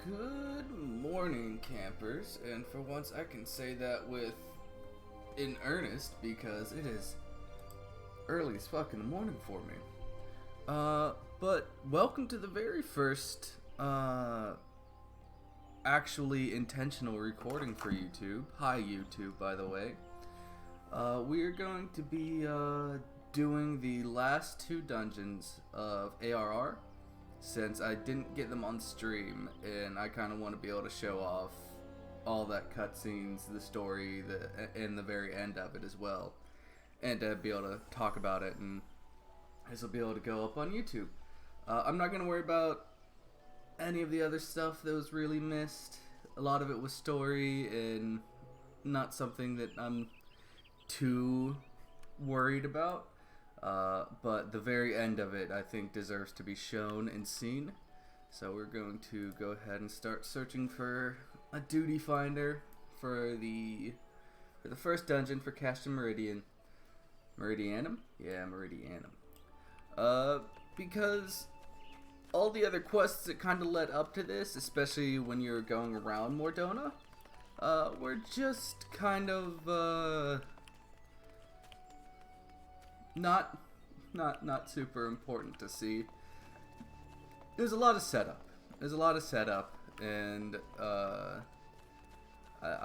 Good morning, campers, and for once I can say that in earnest because it is early as fuck in the morning for me. But welcome to the very first actually intentional recording for YouTube. Hi YouTube, by the way. We are going to be doing the last two dungeons of ARR. Since I didn't get them on stream, and I kind of want to be able to show off all that cutscenes, the story, and the very end of it as well, and to be able to talk about it, and this will be able to go up on YouTube. I'm not going to worry about any of the other stuff that was really missed. A lot of it was story, and not something that I'm too worried about. But the very end of it, I think, deserves to be shown and seen. So we're going to go ahead and start searching for a duty finder for the first dungeon for Castor Meridianum? Yeah, Meridianum. Because all the other quests that kind of led up to this, especially when you're going around Mordona, were just kind of, not super important to see. There's a lot of setup. And I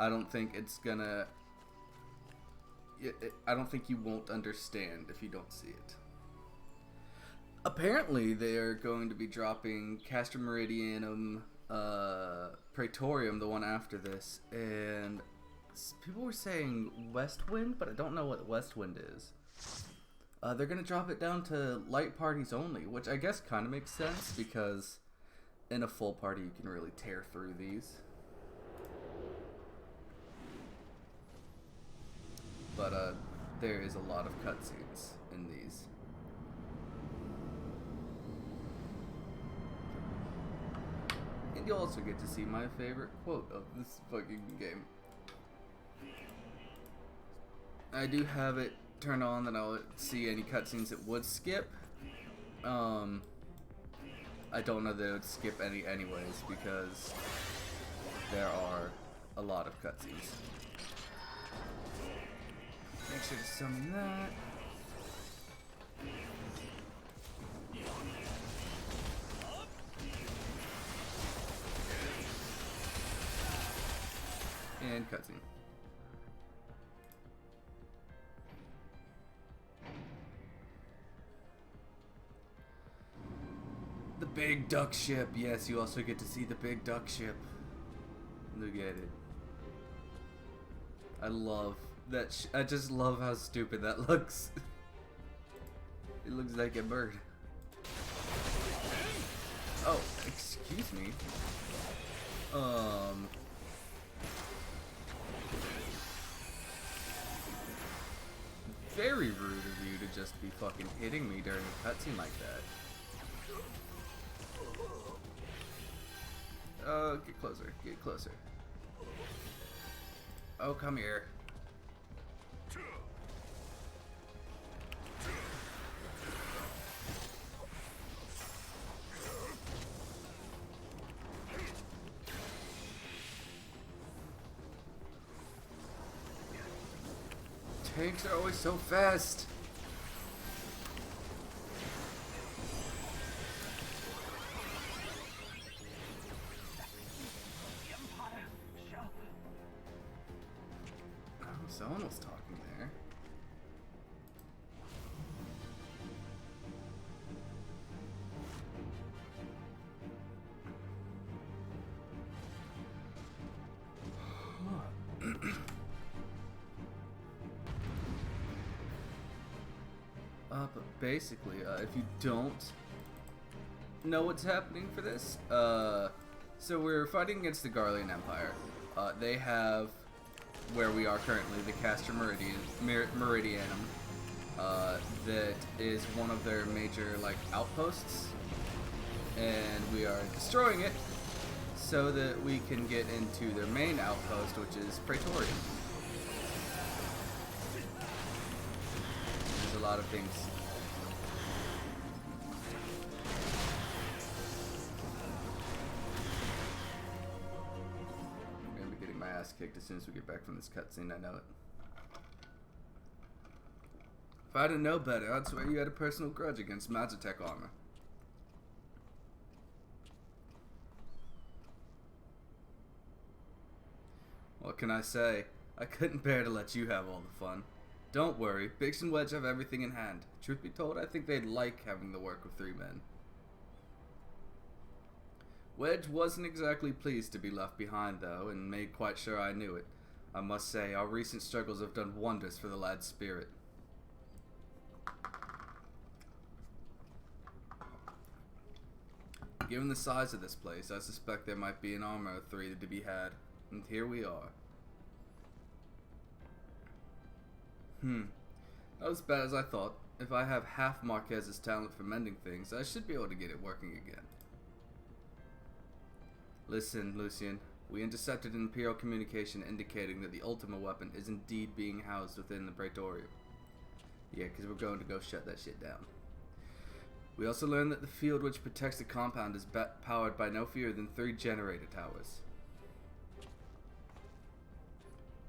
don't think it's gonna. I don't think you won't understand if you don't see it. Apparently, they are going to be dropping Castor Meridianum, Praetorium, the one after this, and people were saying Westwind, but I don't know what Westwind is. They're going to drop it down to light parties only, which I guess kind of makes sense, because in a full party you can really tear through these. But there is a lot of cutscenes in these. And you'll also get to see my favorite quote of this fucking game. I do have it turn on that I'll see any cutscenes that would skip. I don't know that it would skip any anyways, because there are a lot of cutscenes. Make sure to summon that. And cutscene. The big duck ship. Yes, you also get to see the big duck ship. Look at it. I love that. I just love how stupid that looks. It looks like a bird. Oh, excuse me. Very rude of you to just be fucking hitting me during a cutscene like that. Get closer, get closer. Oh, come here. Tanks are always so fast. Someone was talking there. But basically, if you don't know what's happening for this, so we're fighting against the Garlean Empire. They have where we are currently, the Castor Meridianum, that is one of their major outposts, and we are destroying it so that we can get into their main outpost, which is Praetorium. There's a lot of things. ass kicked as soon as we get back from this cutscene, I know it. If I didn't know better, I'd swear you had a personal grudge against Magitech armor. What can I say? I couldn't bear to let you have all the fun. Don't worry, Biggs and Wedge have everything in hand. Truth be told, I think they'd like having the work of 3 men. Wedge wasn't exactly pleased to be left behind, though, and made quite sure I knew it. I must say, our recent struggles have done wonders for the lad's spirit. Given the size of this place, I suspect there might be an armor of 3 to be had. And here we are. Not as bad as I thought. If I have half Marquez's talent for mending things, I should be able to get it working again. Listen, Lucian. We intercepted an Imperial communication indicating that the Ultima weapon is indeed being housed within the Praetorium. Yeah, because we're going to go shut that shit down. We also learned that the field which protects the compound is powered by no fewer than 3 generator towers.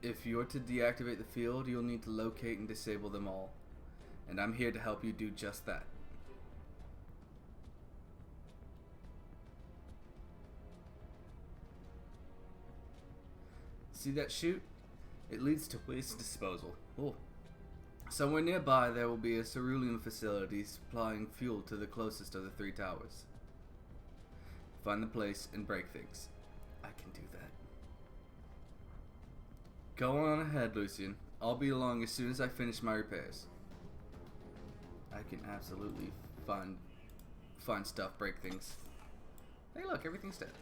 If you're to deactivate the field, you'll need to locate and disable them all. And I'm here to help you do just that. See that chute? It leads to waste disposal. Oh. Somewhere nearby there will be a cerulean facility supplying fuel to the closest of the 3 towers. Find the place and break things. I can do that. Go on ahead, Lucian. I'll be along as soon as I finish my repairs. I can absolutely find stuff, break things. Hey look, everything's dead.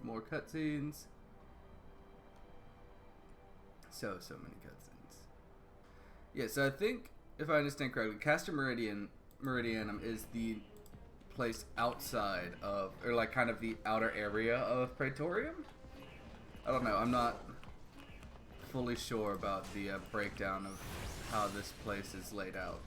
More cutscenes. So many cutscenes. Yeah, so I think, if I understand correctly, Castor Meridianum is the place outside of, or like kind of the outer area of Praetorium? I don't know, I'm not fully sure about the breakdown of how this place is laid out.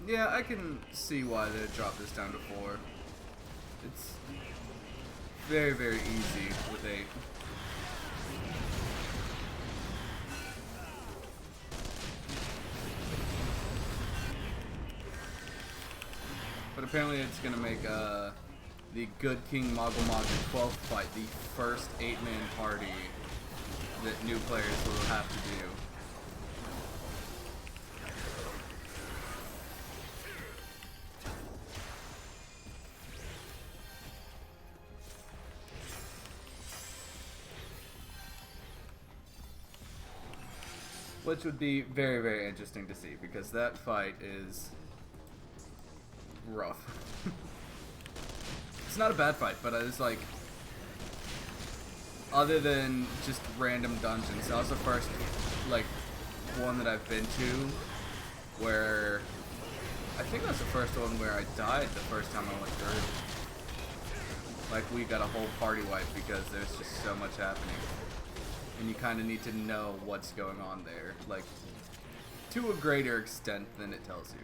Yeah, I can see why they dropped this down to 4. It's very, very easy with 8. But apparently it's going to make the Good King Mogulmog 12th fight the first 8-man party that new players will have to do. Which would be very, very interesting to see, because that fight is rough. It's not a bad fight, but it's like, other than just random dungeons, that was the first, like, one that I've been to where, I think that's the first one where I died the first time I went through. Like, we got a whole party wipe because there's just so much happening. And you kind of need to know what's going on there, like, to a greater extent than it tells you.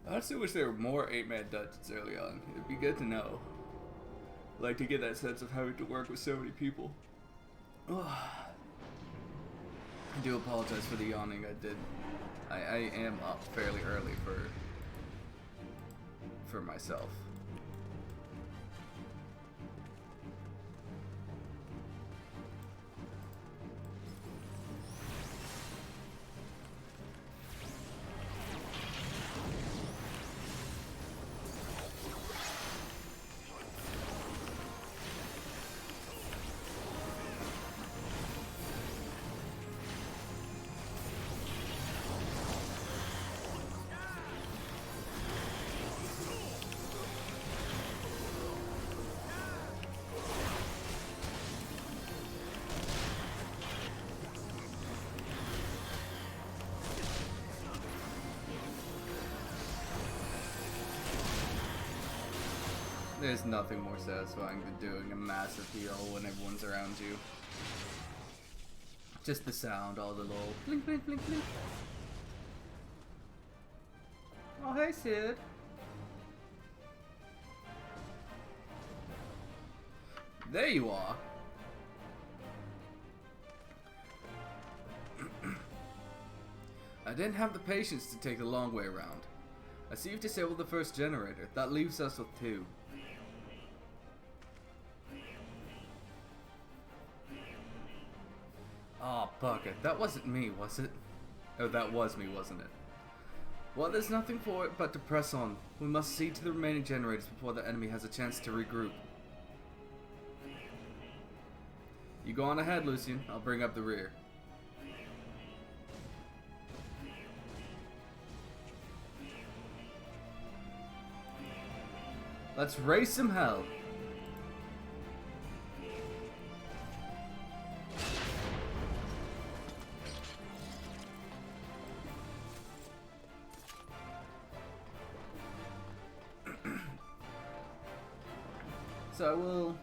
I honestly wish there were more 8-man dungeons early on. It'd be good to know. Like, to get that sense of having to work with so many people. I do apologize for the yawning. I am up fairly early for myself. There's nothing more satisfying than doing a massive heal when everyone's around you. Just the sound, all the little blink, blink, blink, blink. Oh, hey, Sid. There you are. I didn't have the patience to take the long way around. I see you've disabled the first generator. That leaves us with 2. Oh, bugger. That wasn't me, was it? Oh, that was me, wasn't it? Well, there's nothing for it but to press on. We must see to the remaining generators before the enemy has a chance to regroup. You go on ahead, Lucian. I'll bring up the rear. Let's raise some hell. So I will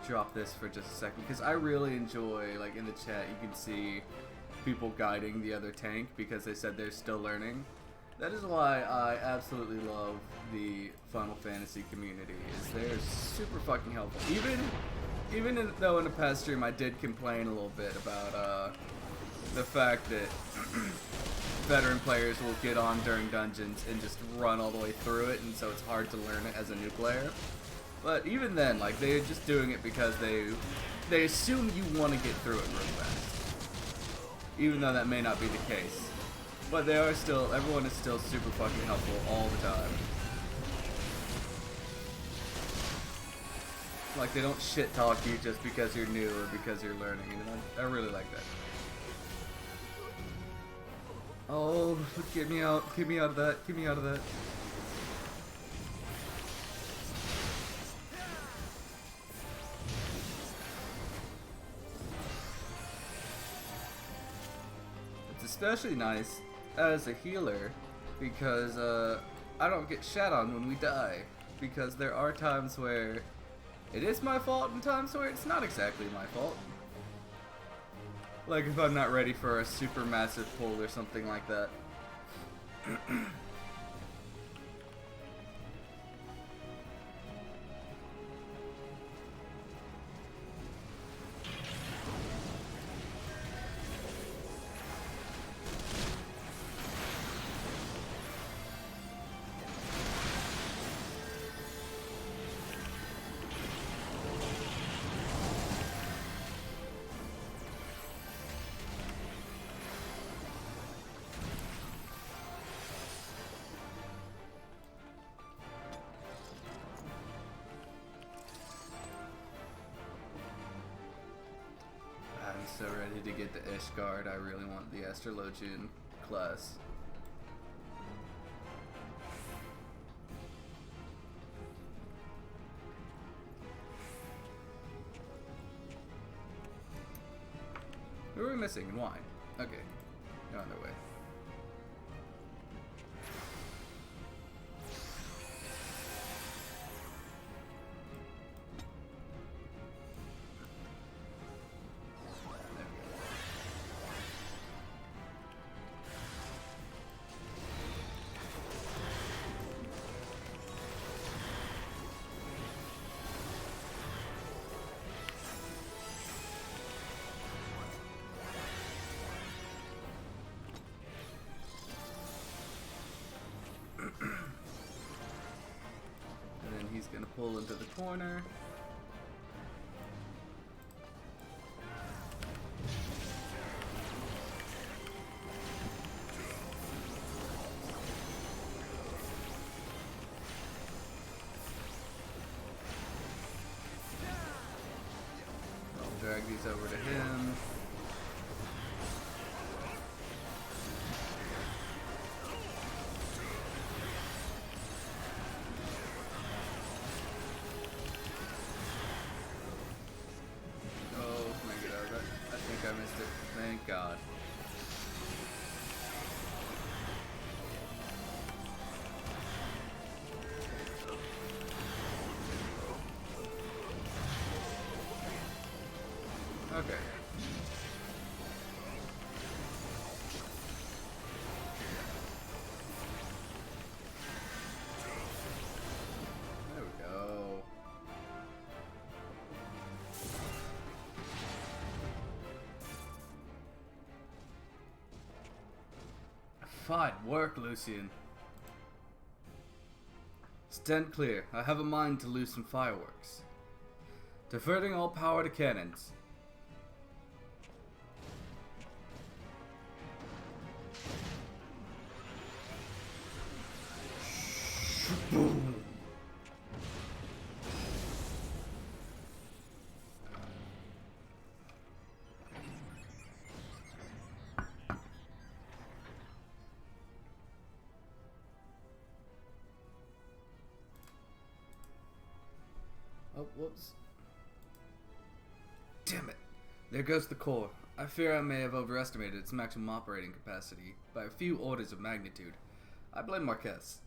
drop this for just a second because I really enjoy, like, in the chat you can see people guiding the other tank because they said they're still learning. That is why I absolutely love the Final Fantasy community. Is they're super fucking helpful. Even though in the past stream I did complain a little bit about the fact that veteran players will get on during dungeons and just run all the way through it, and so it's hard to learn it as a new player. But even then, like, they're just doing it because they assume you want to get through it real fast. Even though that may not be the case. But they are still, everyone is still super fucking helpful all the time. Like, they don't shit talk you just because you're new or because you're learning, and I really like that. Oh, get me out of that, get me out of that. It's especially nice as a healer because I don't get shat on when we die, because there are times where it is my fault and times where it's not exactly my fault. Like if I'm not ready for a super massive pull or something like that. So ready to get the Ishgard. I really want the Astrologian class. Who are we missing and why? Okay, they're on their way. He's gonna pull into the corner. I'll drag these over to him. Thank God. Okay. There we go. Fine work, Lucian. Stand clear. I have a mind to loosen fireworks. Diverting all power to cannons. Boom. Oh, whoops. Damn it. There goes the core. I fear I may have overestimated its maximum operating capacity by a few orders of magnitude. I blame Marquez.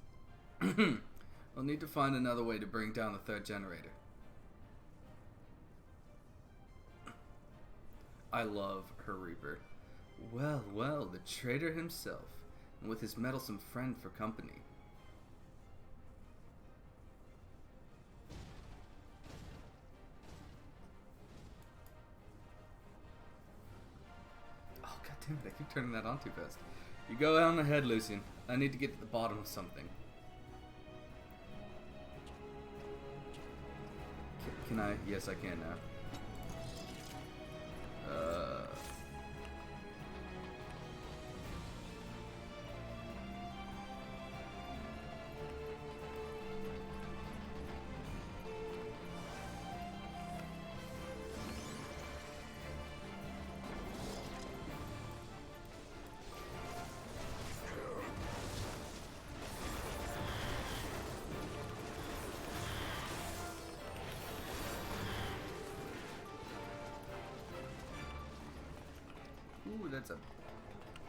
We'll need to find another way to bring down the third generator. I love her Reaper. Well, well, the traitor himself, and with his meddlesome friend for company. Oh, god damn it, I keep turning that on too fast. You go on ahead, Lucian. I need to get to the bottom of something. Can I? Yes, I can now. Ooh, that's a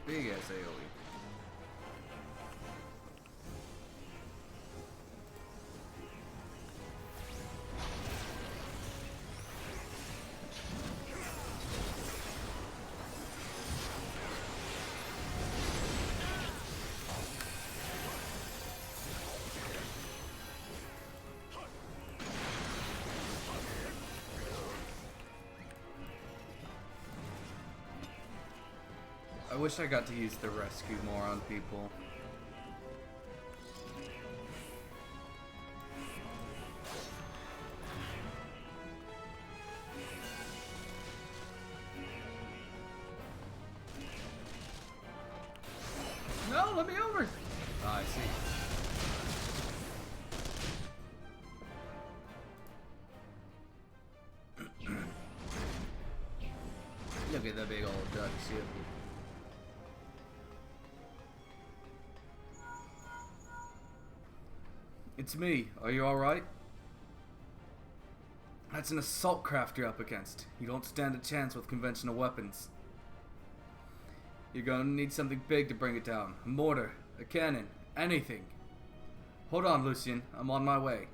big ass AoE. I wish I got to use the rescue more on people. No, let me over! Ah, I see. Look at the big old duck ship. It's me. Are you alright? That's an assault craft you're up against. You don't stand a chance with conventional weapons. You're gonna need something big to bring it down. A mortar, a cannon, anything. Hold on, Lucian. I'm on my way.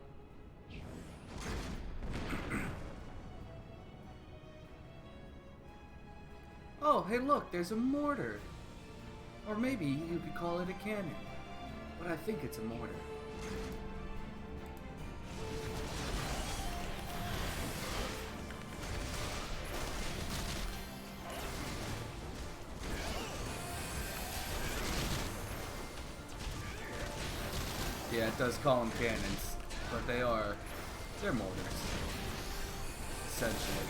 Oh, hey look, there's a mortar. Or maybe you could call it a cannon. But I think it's a mortar. Yeah, it does call them cannons, but they're mortars, essentially.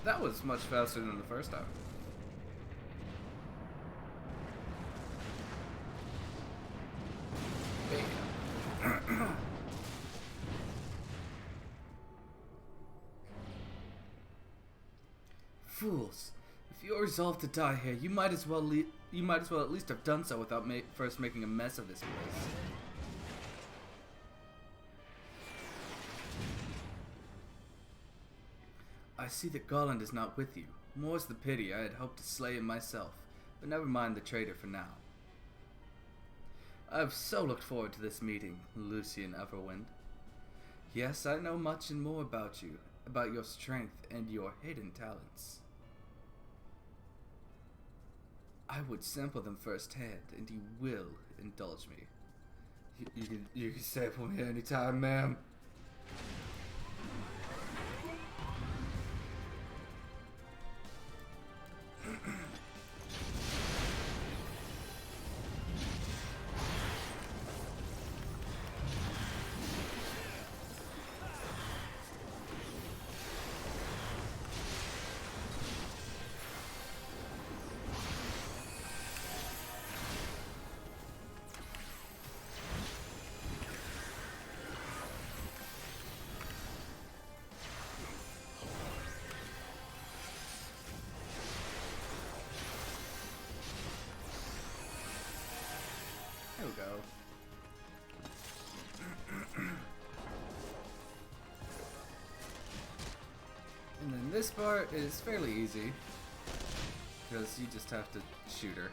That was much faster than the first time. Fools! If you're resolved to die here, you might as well at least have done so without first making a mess of this place. I see that Garland is not with you. More's the pity, I had hoped to slay him myself, but never mind the traitor for now. I have so looked forward to this meeting, Lucian Everwind. Yes, I know much and more about you, about your strength and your hidden talents. I would sample them firsthand, and you will indulge me. You can sample me anytime, ma'am. There we go. And then this part is fairly easy, because you just have to shoot her.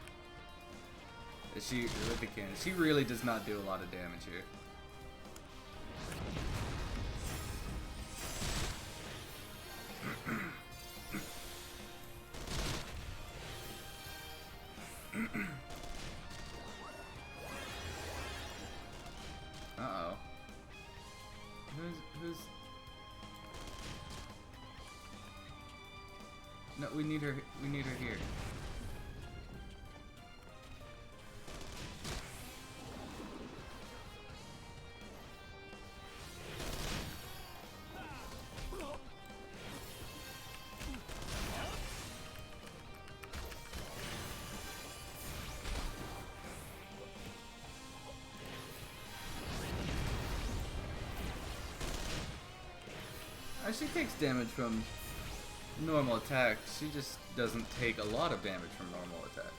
She, with the cannon, she really does not do a lot of damage here. Uh-oh. Who's... No, we need her here. She takes damage from normal attacks. She just doesn't take a lot of damage from normal attacks.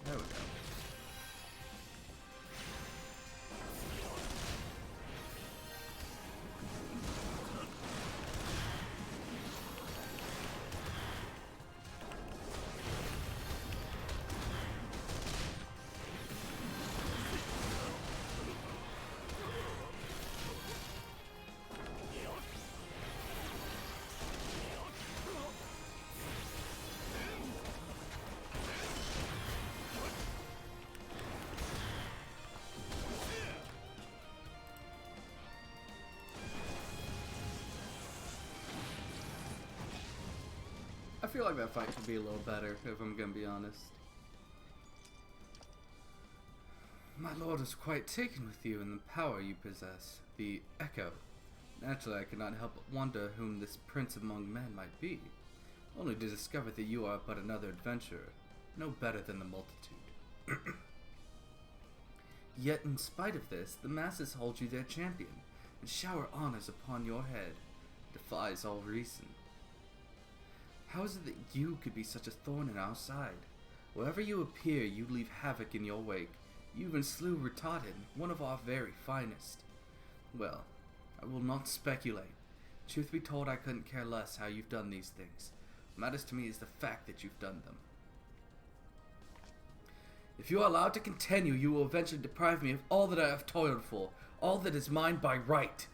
There we go. I feel like that fight could be a little better, if I'm gonna be honest. My lord is quite taken with you and the power you possess, the Echo. Naturally, I could not help but wonder whom this prince among men might be, only to discover that you are but another adventurer, no better than the multitude. Yet, in spite of this, the masses hold you their champion, and shower honors upon your head. Defies all reason. How is it that you could be such a thorn in our side? Wherever you appear, you leave havoc in your wake. You even slew Ratatin, one of our very finest. Well, I will not speculate. Truth be told, I couldn't care less how you've done these things. What matters to me is the fact that you've done them. If you are allowed to continue, you will eventually deprive me of all that I have toiled for, all that is mine by right.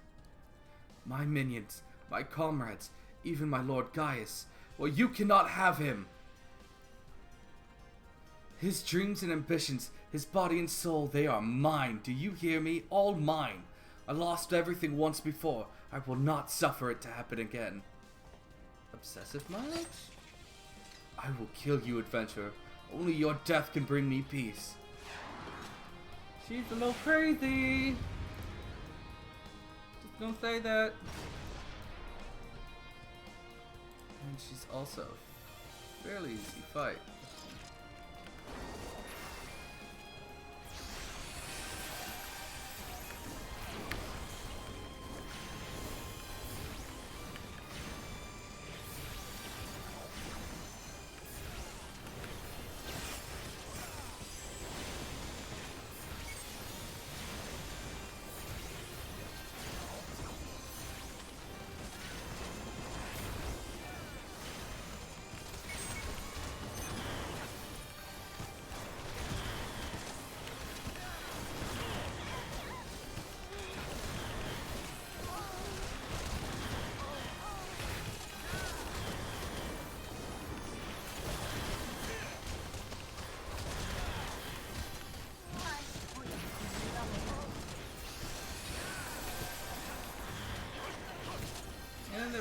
My minions, my comrades, even my Lord Gaius. Well, you cannot have him. His dreams and ambitions, his body and soul, they are mine. Do you hear me? All mine. I lost everything once before. I will not suffer it to happen again. Obsessive mileage? I will kill you, adventurer. Only your death can bring me peace. She's a little crazy. Just don't say that. And she's also fairly easy fight.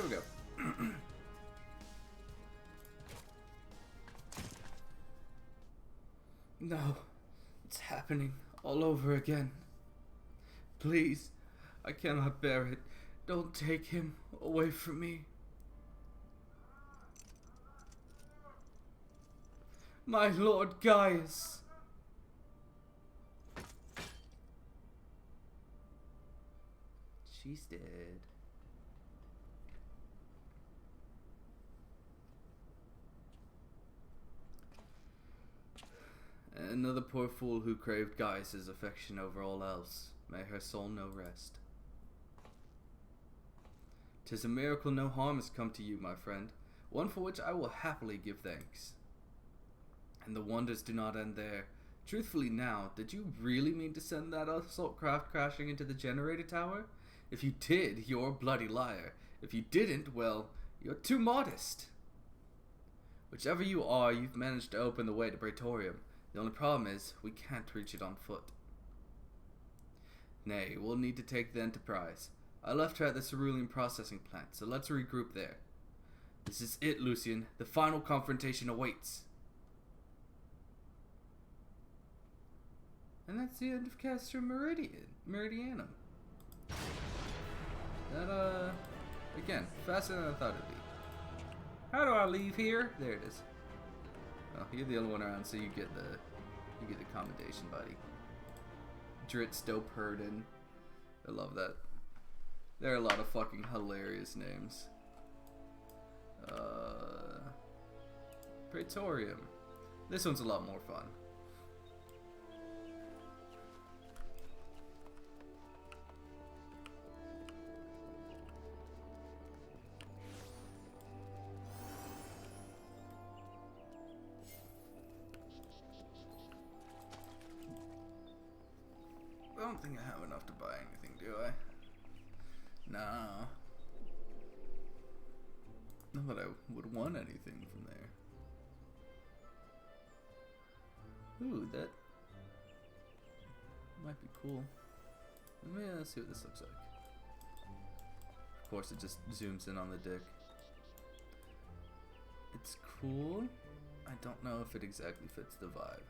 we go. No, it's happening all over again. Please, I cannot bear it. Don't take him away from me. My Lord Gaius. She's dead. Another poor fool who craved Gaius' affection over all else. May her soul know rest. 'Tis a miracle no harm has come to you, my friend, one for which I will happily give thanks. And the wonders do not end there. Truthfully now, did you really mean to send that assault craft crashing into the generator tower? If you did, you're a bloody liar. If you didn't, well, you're too modest. Whichever you are, you've managed to open the way to Praetorium. The only problem is, we can't reach it on foot. Nay, we'll need to take the Enterprise. I left her at the cerulean processing plant, so let's regroup there. This is it, Lucian. The final confrontation awaits. And that's the end of Castor Meridianum. That, again, faster than I thought it'd be. How do I leave here? There it is. Oh, you're the only one around, so you get the commendation, buddy. Dritstoperdin. I love that. There are a lot of fucking hilarious names. Praetorium. This one's a lot more fun. I don't think I have enough to buy anything, do I? Nah. Not that I would want anything from there. Ooh, that might be cool. Let me see what this looks like. Of course, it just zooms in on the dick. It's cool. I don't know if it exactly fits the vibe.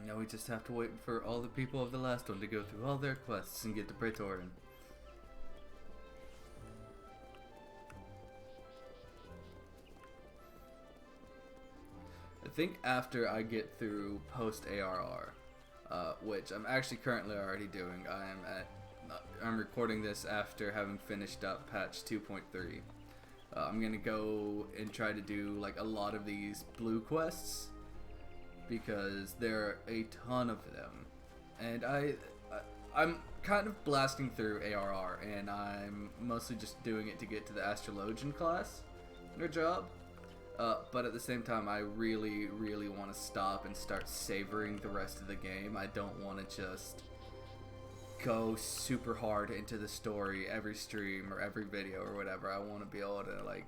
Now we just have to wait for all the people of the last one to go through all their quests and get to Praetorium. I think after I get through post ARR, which I'm actually currently already doing, I'm recording this after having finished up patch 2.3. I'm gonna go and try to do like a lot of these blue quests, because there are a ton of them, and I'm kind of blasting through ARR, and I'm mostly just doing it to get to the Astrologian class or job, but at the same time I really want to stop and start savoring the rest of the game. I don't want to just go super hard into the story every stream or every video or whatever. I want to be able to, like,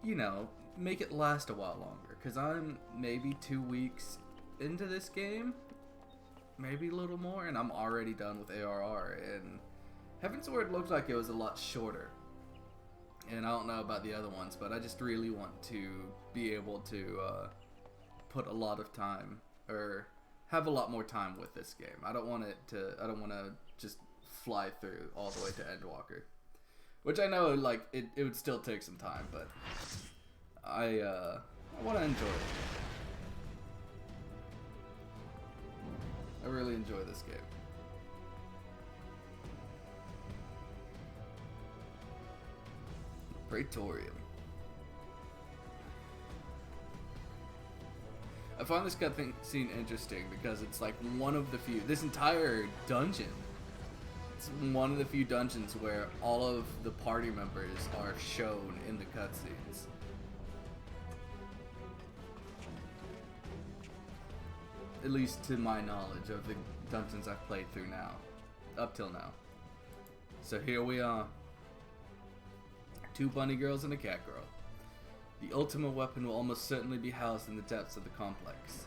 you know, make it last a while longer, because I'm maybe 2 weeks into this game, maybe a little more, and I'm already done with ARR, and Heaven's Word looked like it was a lot shorter, and I don't know about the other ones, but I just really want to be able to put a lot of time, or have a lot more time with this game. I don't want to just fly through all the way to Endwalker, which I know, like, it would still take some time, but I want to enjoy it. I really enjoy this game. Praetorium. I find this cutscene interesting because it's like one of the few, this entire dungeon, it's one of the few dungeons where all of the party members are shown in the cutscenes. At least to my knowledge of the dungeons I've played through now, up till now. So here we are. 2 bunny girls and a cat girl. The ultimate weapon will almost certainly be housed in the depths of the complex.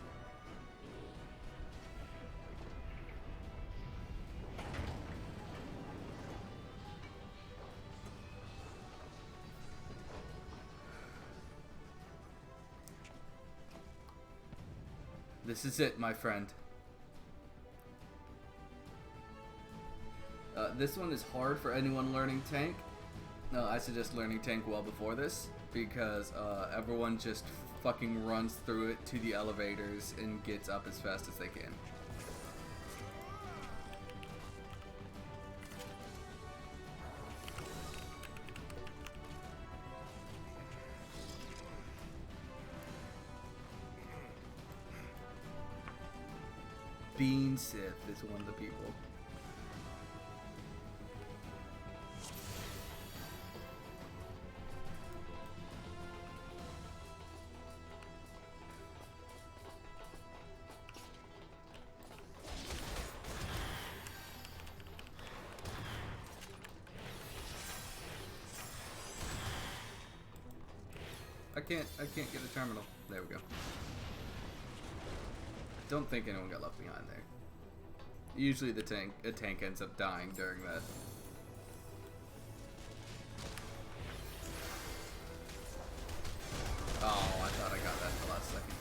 This is it, my friend. This one is hard for anyone learning tank. I suggest learning tank well before this, because everyone just fucking runs through it to the elevators and gets up as fast as they can. Bean Sith is one of the people. I can't get a terminal. There we go. Don't think anyone got left behind there. Usually a tank ends up dying during that. Oh, I thought I got that at the last second.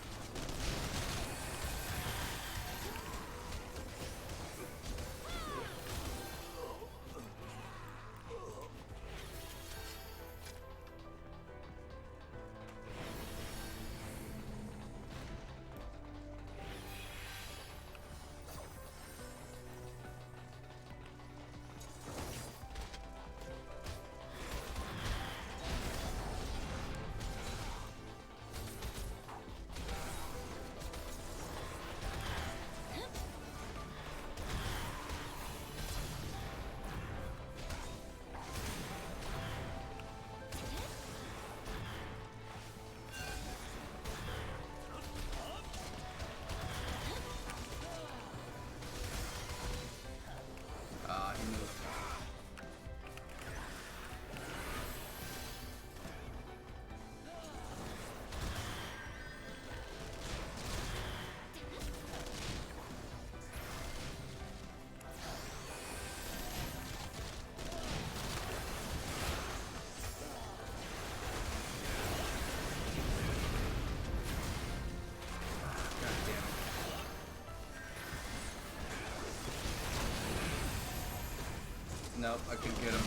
Nope, I couldn't get him.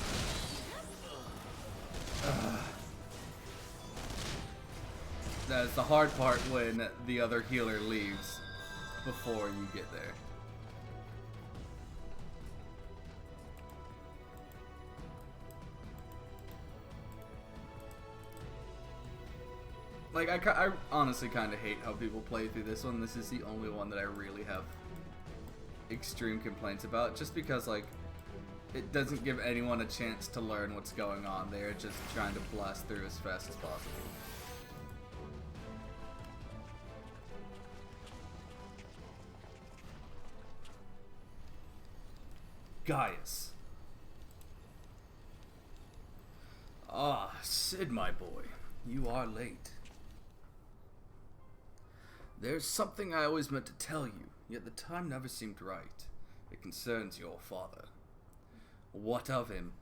That's the hard part when the other healer leaves before you get there. Like, I honestly kind of hate how people play through this one. This is the only one that I really have extreme complaints about, just because, like, it doesn't give anyone a chance to learn what's going on. They're just trying to blast through as fast as possible. Gaius. Ah, Sid, my boy. You are late. There's something I always meant to tell you, yet the time never seemed right. It concerns your father. What of him?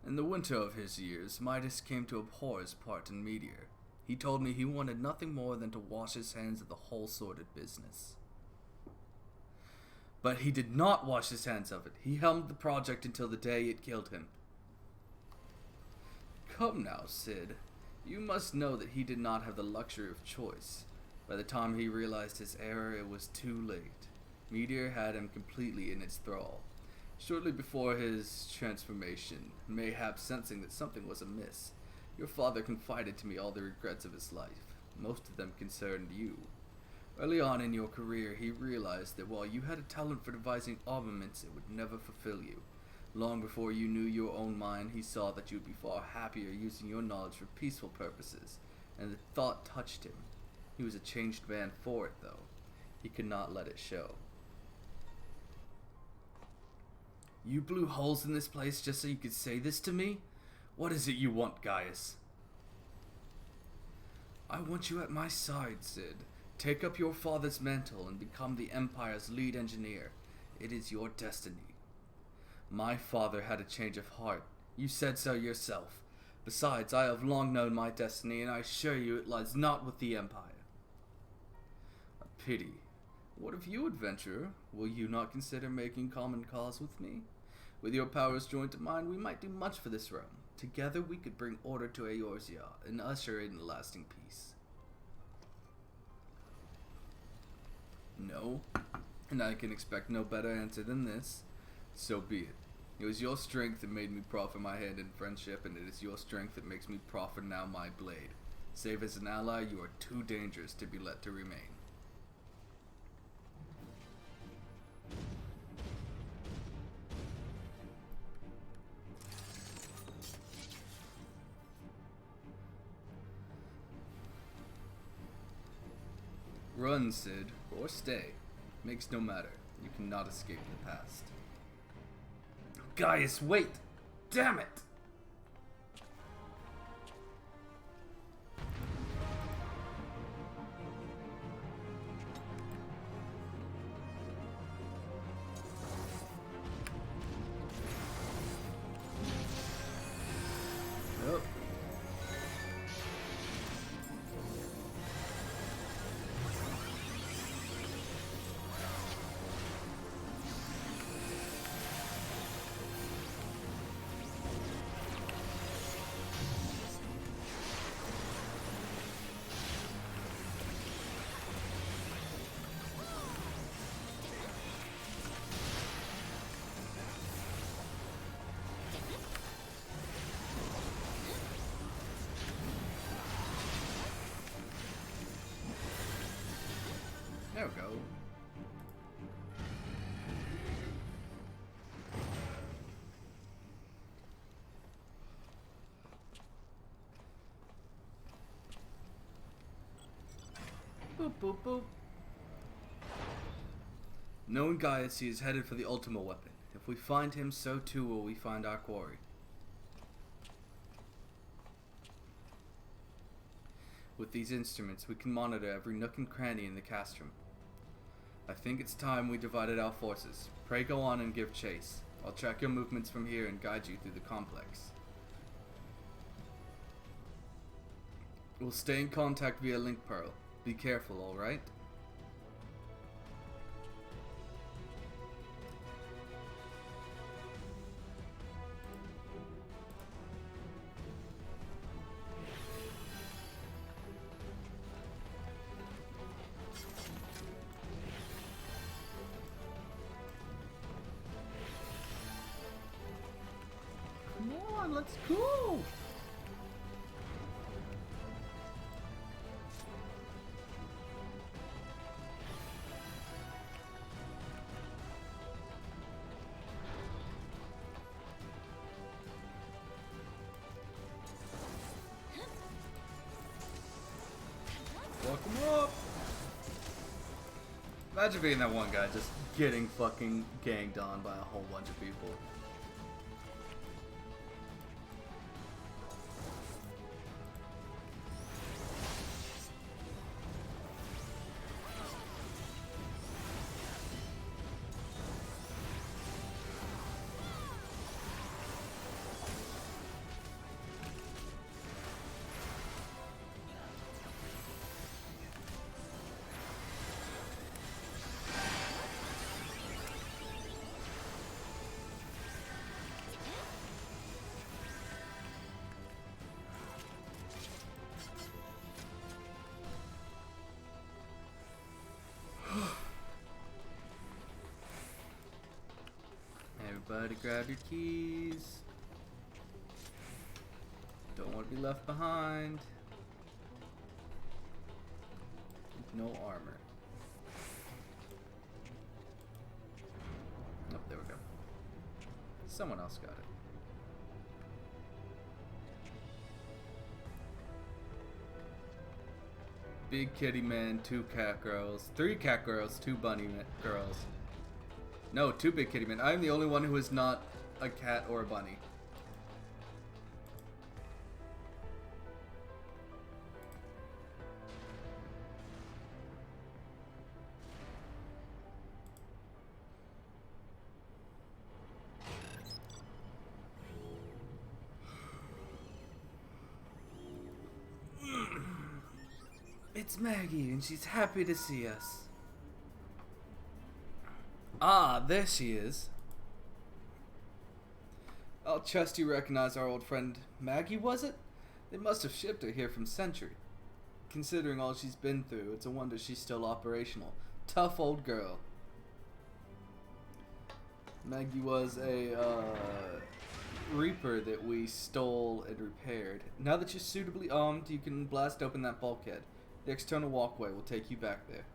In the winter of his years, Midas came to abhor his part in Meteor. He told me he wanted nothing more than to wash his hands of the whole sordid business. But he did not wash his hands of it. He helmed the project until the day it killed him. Come now, Sid. You must know that he did not have the luxury of choice. By the time he realized his error, it was too late. Meteor had him completely in its thrall. Shortly before his transformation, mayhaps sensing that something was amiss, your father confided to me all the regrets of his life. Most of them concerned you. Early on in your career, he realized that while you had a talent for devising armaments, it would never fulfill you. Long before you knew your own mind, he saw that you would be far happier using your knowledge for peaceful purposes, and the thought touched him. He was a changed man for it, though. He could not let it show. You blew holes in this place just so you could say this to me? What is it you want, Gaius? I want you at my side, Sid. Take up your father's mantle and become the Empire's lead engineer. It is your destiny. My father had a change of heart. You said so yourself. Besides, I have long known my destiny, and I assure you it lies not with the Empire. A pity. What of you, adventurer? Will you not consider making common cause with me? With your powers joined to mine, we might do much for this realm. Together we could bring order to Eorzea and usher in lasting peace. No, and I can expect no better answer than this. So be it. It was your strength that made me proffer my hand in friendship, and it is your strength that makes me proffer now my blade. Save as an ally, you are too dangerous to be let to remain. Run, Sid, or stay. Makes no matter. You cannot escape the past. Gaius, wait! Damn it! Nope. There we go. Boop, boop, boop. Knowing Gaius, he is headed for the Ultima weapon. If we find him, so too will we find our quarry. With these instruments, we can monitor every nook and cranny in the castrum. I think it's time we divided our forces. Pray go on and give chase. I'll track your movements from here and guide you through the complex. We'll stay in contact via link pearl. Be careful, alright? Come on, let's go! Fuck him up! Imagine being that one guy just getting fucking ganged on by a whole bunch of people. Everybody grab your keys. Don't want to be left behind. No armor. Oh, there we go. Someone else got it. Big kitty man, 2 cat girls, 3 cat girls, 2 bunny girls. No, 2 big kitty men. I'm the only one who is not a cat or a bunny. It's Maggie, and she's happy to see us. Ah, there she is. I'll trust you recognize our old friend Maggie, was it? They must have shipped her here from Century. Considering all she's been through, it's a wonder she's still operational. Tough old girl. Maggie was a Reaper that we stole and repaired. Now that you're suitably armed, you can blast open that bulkhead. The external walkway will take you back there.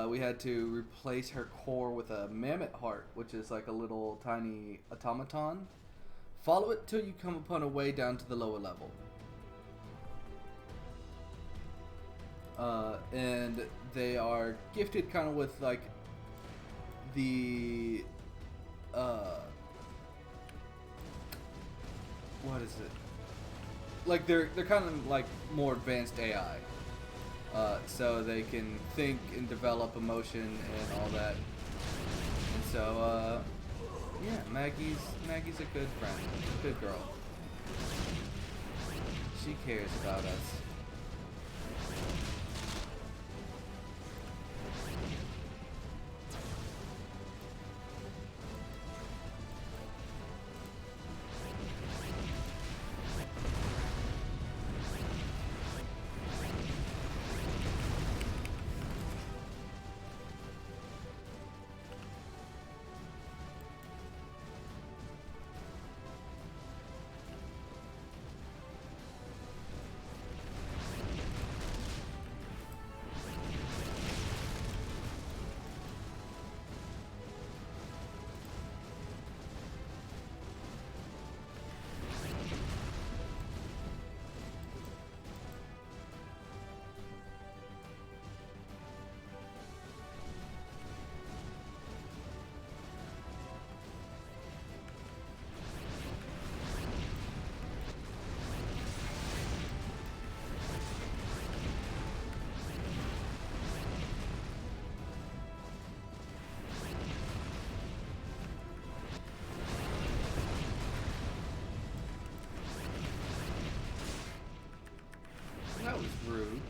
We had to replace her core with a mammoth heart, which is like a little tiny automaton. Follow it till you come upon a way down to the lower level. And they are gifted kind of with like the what is it? Like they're kind of like more advanced AI. So they can think and develop emotion and all that. And so, yeah, Maggie's a good friend, a good girl. She cares about us. That was rude.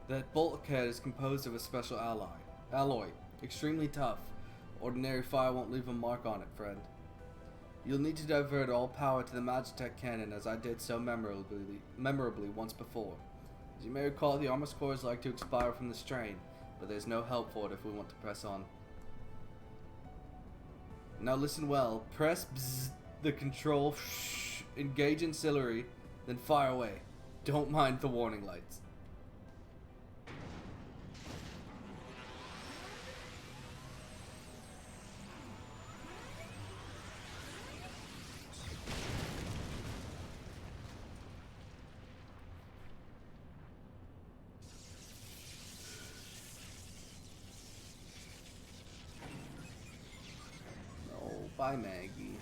That bulkhead is composed of a special alloy. Extremely tough. Ordinary fire won't leave a mark on it, friend. You'll need to divert all power to the Magitech cannon as I did so memorably once before. As you may recall, the armor cores like to expire from the strain, but there's no help for it if we want to press on. Now listen well. Press bzz, the control, engage ancillary, then fire away. Don't mind the warning lights. Bye, Maggie.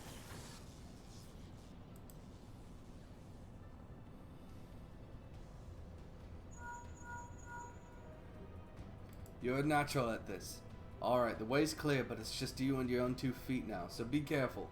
You're a natural at this. Alright, the way's clear, but it's just you and your own 2 feet now, so be careful.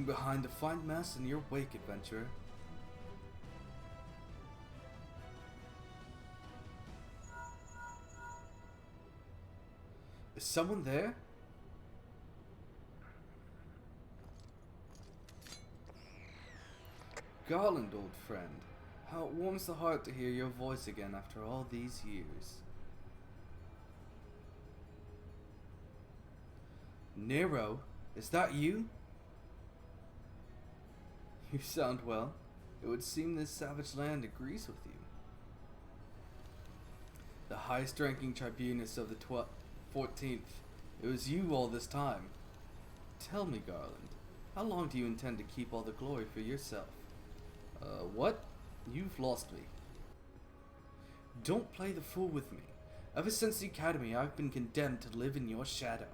behind to find mess in your wake, adventurer. Is someone there? Garland, old friend. How it warms the heart to hear your voice again after all these years. Nero, is that you? You sound well. It would seem this savage land agrees with you. The highest ranking tribunus of the 14th. It was you all this time. Tell me, Garland, how long do you intend to keep all the glory for yourself? What? You've lost me. Don't play the fool with me. Ever since the academy, I've been condemned to live in your shadow.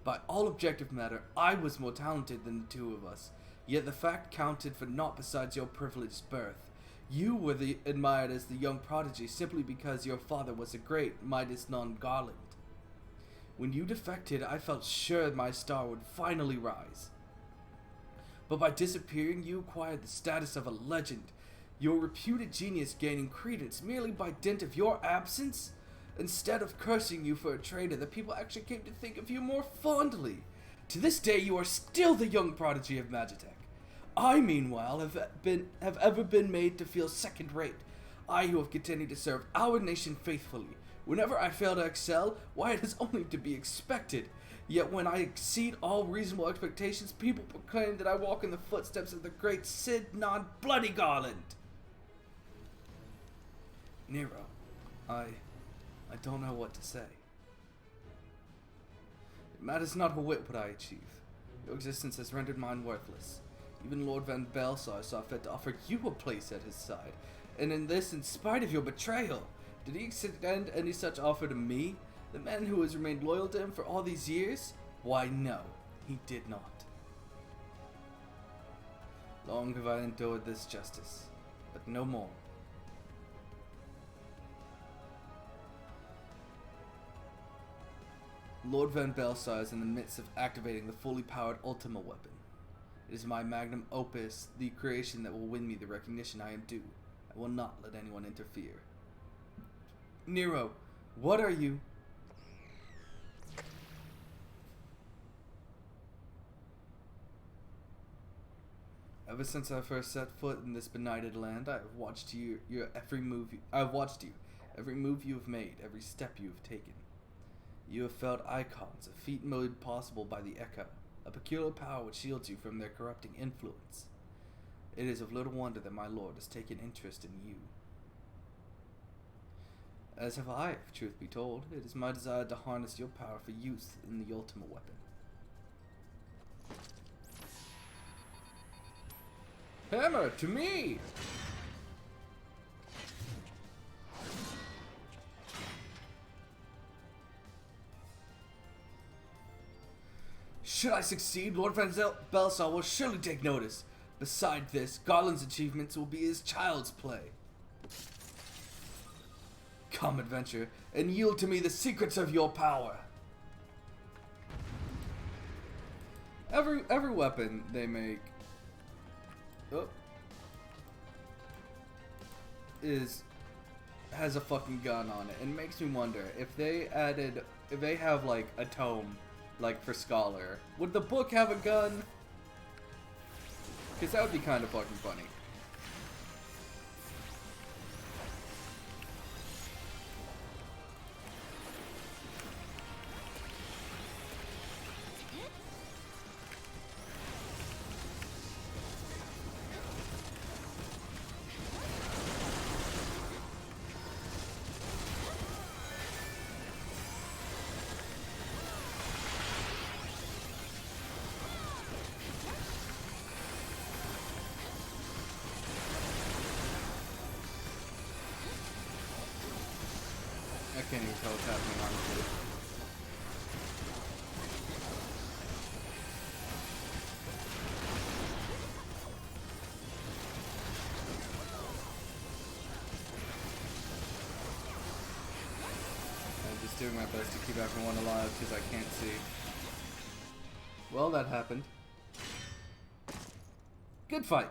By all objective matter, I was more talented than the two of us, yet the fact counted for naught besides your privileged birth. You were admired as the young prodigy simply because your father was a great Midas non Garland. When you defected, I felt sure my star would finally rise. But by disappearing, you acquired the status of a legend, your reputed genius gaining credence merely by dint of your absence. Instead of cursing you for a traitor, the people actually came to think of you more fondly. To this day, you are still the young prodigy of Magitech. I, meanwhile, have ever been made to feel second-rate. I who have continued to serve our nation faithfully. Whenever I fail to excel, why, it is only to be expected. Yet when I exceed all reasonable expectations, people proclaim that I walk in the footsteps of the great Sid non-bloody Garland. Nero, I don't know what to say. It matters not a whit what I achieve. Your existence has rendered mine worthless. Even Lord Van Belsar saw fit to offer you a place at his side. And in this, in spite of your betrayal. Did he extend any such offer to me? The man who has remained loyal to him for all these years? Why, no, he did not. Long have I endured this justice, but no more. Lord Van Belsar is in the midst of activating the fully powered Ultima weapon. It is my magnum opus, the creation that will win me the recognition I am due. I will not let anyone interfere. Nero, what are you? Ever since I first set foot in this benighted land, I have watched every move you have made, every step you have taken. You have felt icons, a feat made possible by the Echo, a peculiar power which shields you from their corrupting influence. It is of little wonder that my lord has taken interest in you. As have I, if truth be told. It is my desire to harness your power for use in the Ultima weapon. Hammer, to me! Should I succeed, Lord Van Belsar will surely take notice. Beside this, Garland's achievements will be his child's play. Come, adventure, and yield to me the secrets of your power. Every weapon they make has a fucking gun on it, and it makes me wonder if they have like a tome, like for Scholar, would the book have a gun? Because that would be kind of fucking funny. I can't even tell what's happening, honestly. I'm just doing my best to keep everyone alive because I can't see. Well, that happened. Good fight.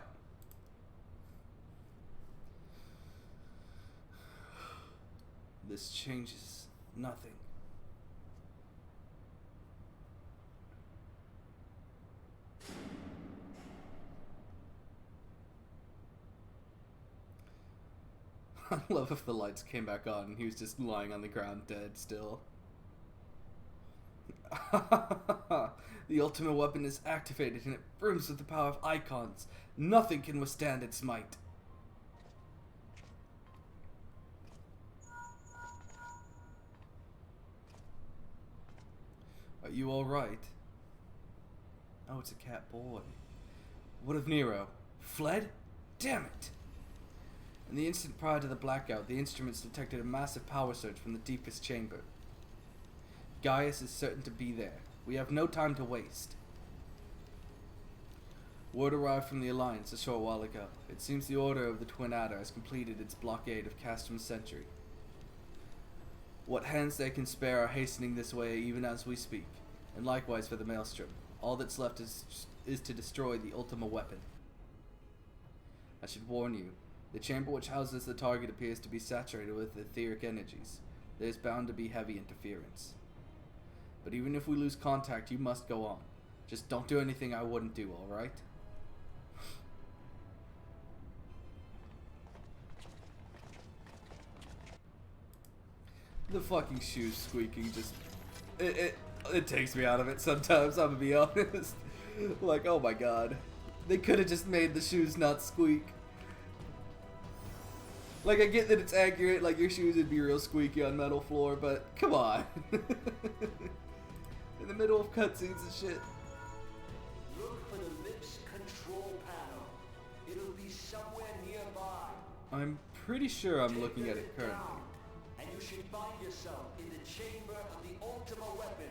This changes nothing. I love if the lights came back on and he was just lying on the ground dead still. The ultimate weapon is activated and it brims with the power of icons. Nothing can withstand its might. Are you alright? Oh, it's a cat boy. What of Nero? Fled? Damn it! In the instant prior to the blackout, the instruments detected a massive power surge from the deepest chamber. Gaius is certain to be there. We have no time to waste. Word arrived from the Alliance a short while ago. It seems the Order of the Twin Adder has completed its blockade of Castrum Sentry. What hands they can spare are hastening this way even as we speak, and likewise for the Maelstrom. All that's left is to destroy the Ultima weapon. I should warn you, the chamber which houses the target appears to be saturated with etheric energies. There is bound to be heavy interference. But even if we lose contact, you must go on. Just don't do anything I wouldn't do, alright? The fucking shoes squeaking just... It takes me out of it sometimes, I'm gonna be honest. Like, oh my god. They could have just made the shoes not squeak. Like, I get that it's accurate, like your shoes would be real squeaky on metal floor, but come on. In the middle of cutscenes and shit. Look for the lips control panel. It'll be somewhere nearby. I'm pretty sure I'm looking at it currently. Down, and you should find yourself in the chamber of the Ultima weapon.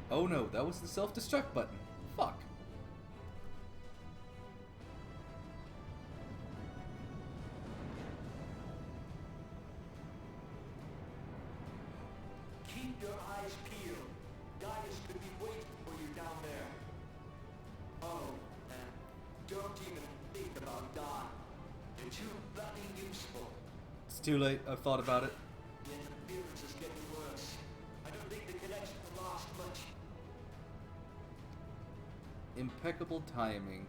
Oh no, that was the self-destruct button. Fuck. Keep your eyes peeled. Gaius could be waiting for you down there. Oh, and don't even think about dying. You're too bloody useful. It's too late, I've thought about it. The interference is getting worse. I don't think the connection will last much. Impeccable timing.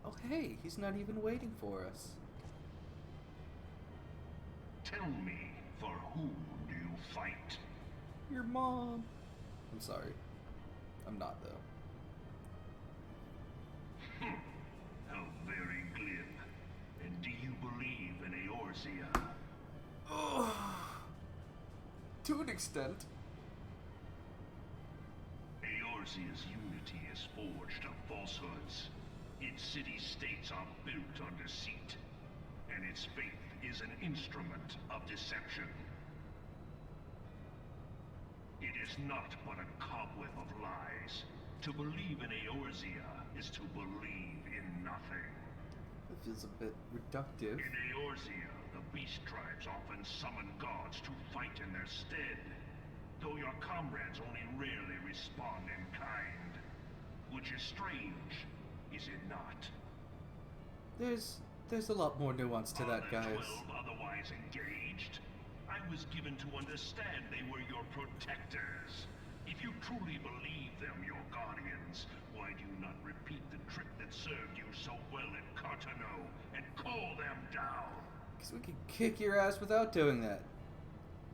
Oh hey, he's not even waiting for us. Tell me, for whom do you fight? Your mom. I'm sorry. I'm not though. How very glib. And do you believe in Eorzea? To an extent. Eorzea's unity is forged of falsehoods. Its city-states are built on deceit, and its faith is an instrument of deception. It is not but a cobweb of lies. To believe in Eorzea is to believe in nothing. It feels a bit reductive. In Eorzea, the beast tribes often summon gods to fight in their stead, though your comrades only rarely respond in kind. Which is strange, is it not? There's a lot more nuance to that, guys. 12 otherwise engaged? I was given to understand they were your protectors. If you truly believe them your guardians, why do you not repeat the trick that served you so well at Cartano and call them down? Because we could kick your ass without doing that.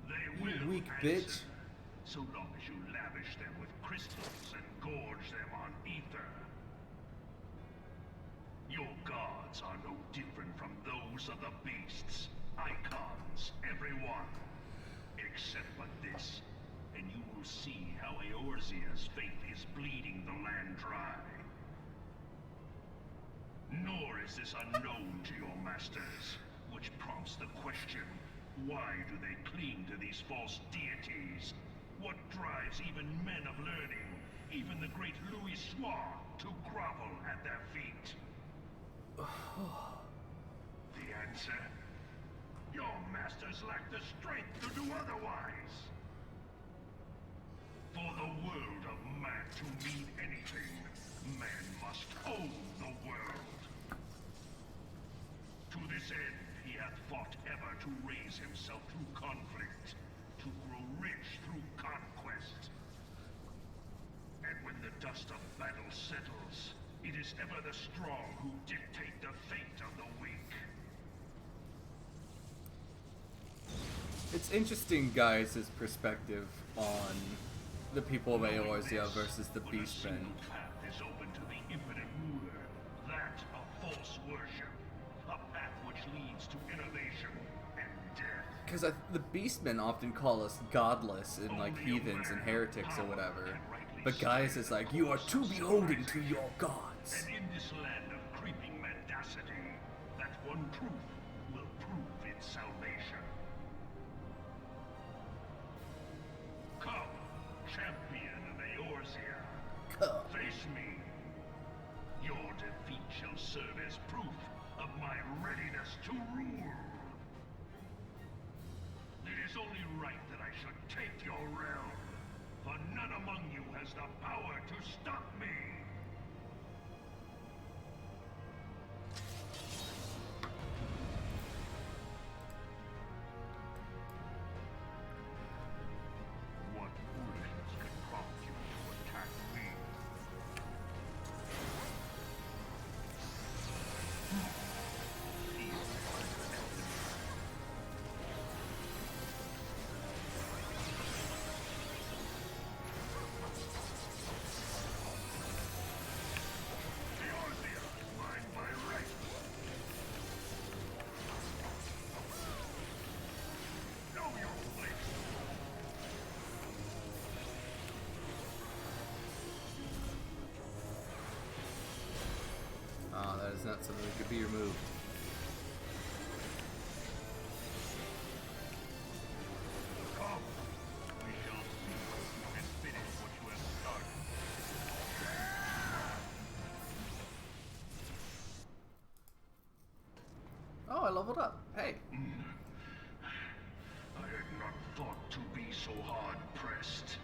They You will weak answer, bitch. so long as you lavish them with crystals and gorge them on ether. Your gods are no different from those of the beasts. Icons, everyone. Except but this, and you will see how Eorzea's faith is bleeding the land dry. Nor is this unknown to your masters, which prompts the question, why do they cling to these false deities? What drives even men of learning, even the great Louis Soir, to grovel at their feet? The answer? masters lack the strength to do otherwise. For the world of man to mean anything, man must own the world. To this end, he hath fought ever to raise himself through conflict, to grow rich through conquest. And when the dust of battle settles, it is ever the strong who dictate the fate of the weak. It's interesting, guys' perspective on the people of Eorzea versus the Beastmen. A single path is open to the impotent ruler, that of false worship, a path which leads to innovation and death. Because the Beastmen often call us godless and like heathens and heretics or whatever. But Gaius is like, you are too beholden to your gods. And in this land of creeping mendacity, that one truth will prove its salvation. Come, champion of Eorzea. Come. Face me. Your defeat shall serve as proof of my readiness to rule. It is only right that I should take your realm, for none among you has the power to stop me. What foolishness could prompt you to attack me? Eorzea is mine by right. Know your place. Ah, that is not something that could be removed. Come, we shall see if you can finish what you have started. Oh, I leveled up. Hey. I had not thought to be so hard pressed.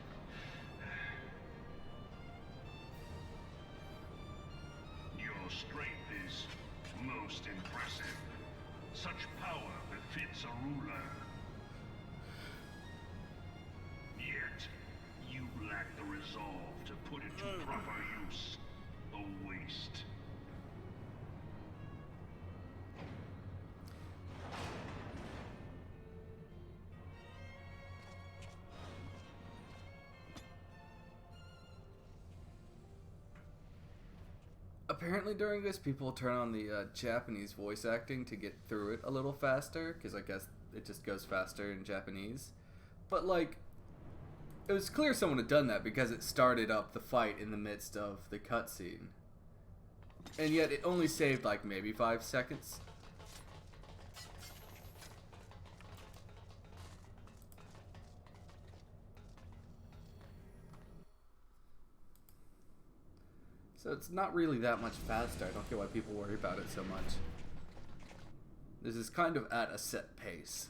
Your strength is most impressive. Such power befits a ruler. Yet, you lack the resolve to put it to proper use. A waste. Apparently during this, people turn on the Japanese voice acting to get through it a little faster, because I guess it just goes faster in Japanese. But, like, it was clear someone had done that because it started up the fight in the midst of the cutscene. And yet it only saved, like, maybe 5 seconds. So it's not really that much faster. I don't get why people worry about it so much. This is kind of at a set pace.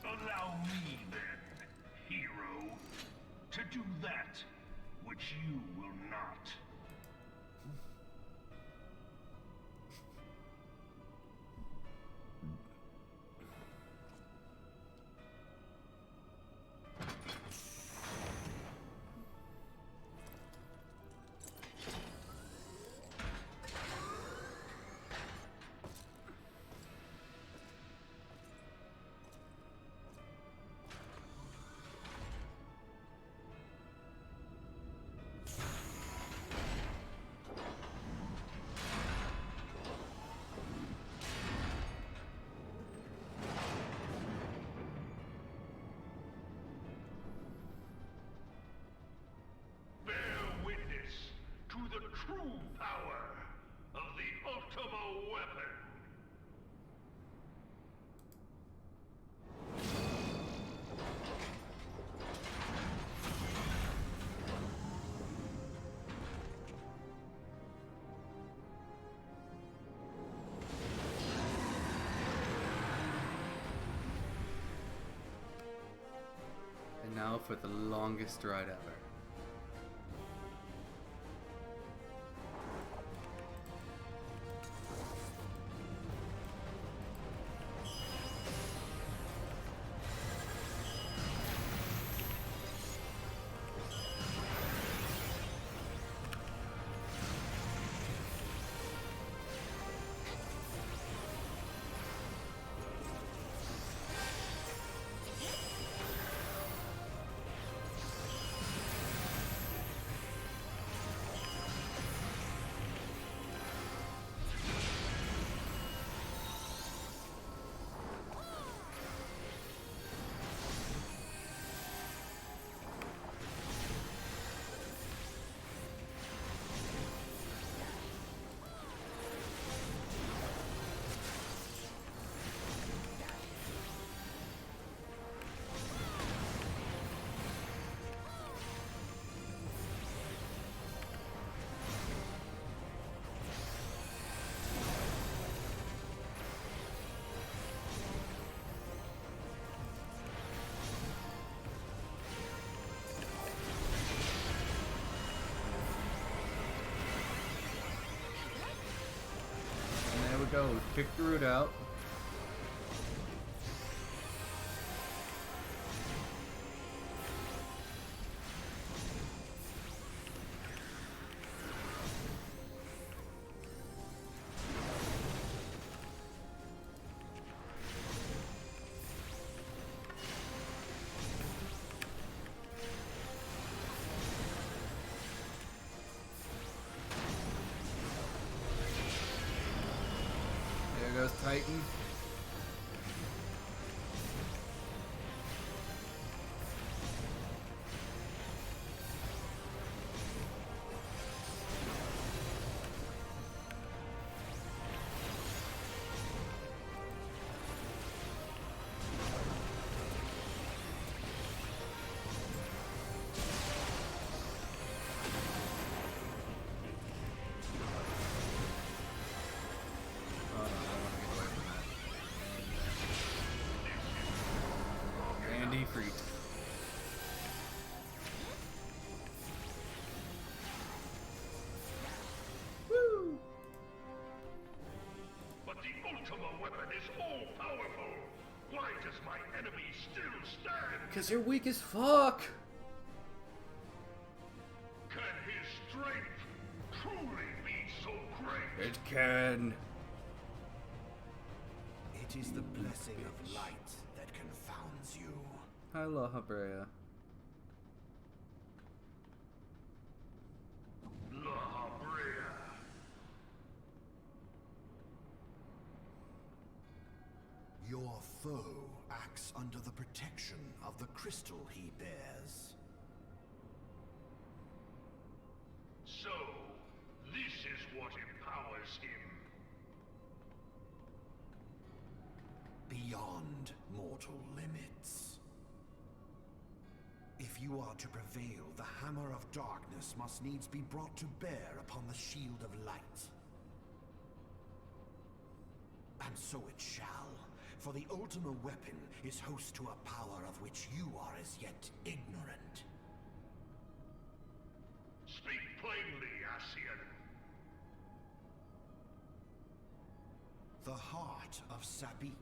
Allow me, then, hero, to do that which you will not. now for the longest ride ever. Go, kick the root out. Goes Titan. Freak. Woo! But the Ultima weapon is all-powerful. Why does my enemy still stand? Because you're weak as fuck. Can his strength truly be so great? It can. It is the blessing of light that confounds you. Aloha, Aria. Your foe acts under the protection of the crystal he bears. So, this is what empowers him. Beyond mortal limits. If you are to prevail, the hammer of darkness must needs be brought to bear upon the shield of light. And so it shall, for the Ultima weapon is host to a power of which you are as yet ignorant. Speak plainly, Asian. The heart of Sabik.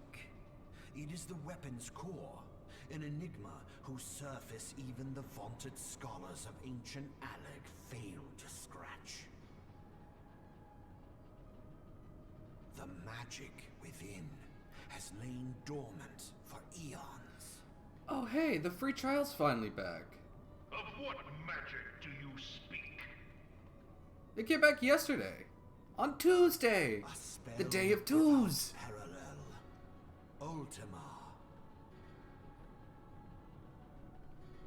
It is the weapon's core, an enigma whose surface even the vaunted scholars of ancient Alec failed to scratch. The magic within has lain dormant for eons. Oh hey, the free trial's finally back. Of what magic do you speak? It came back yesterday. On Tuesday. A spell The day of without Tues. parallel. Ultima.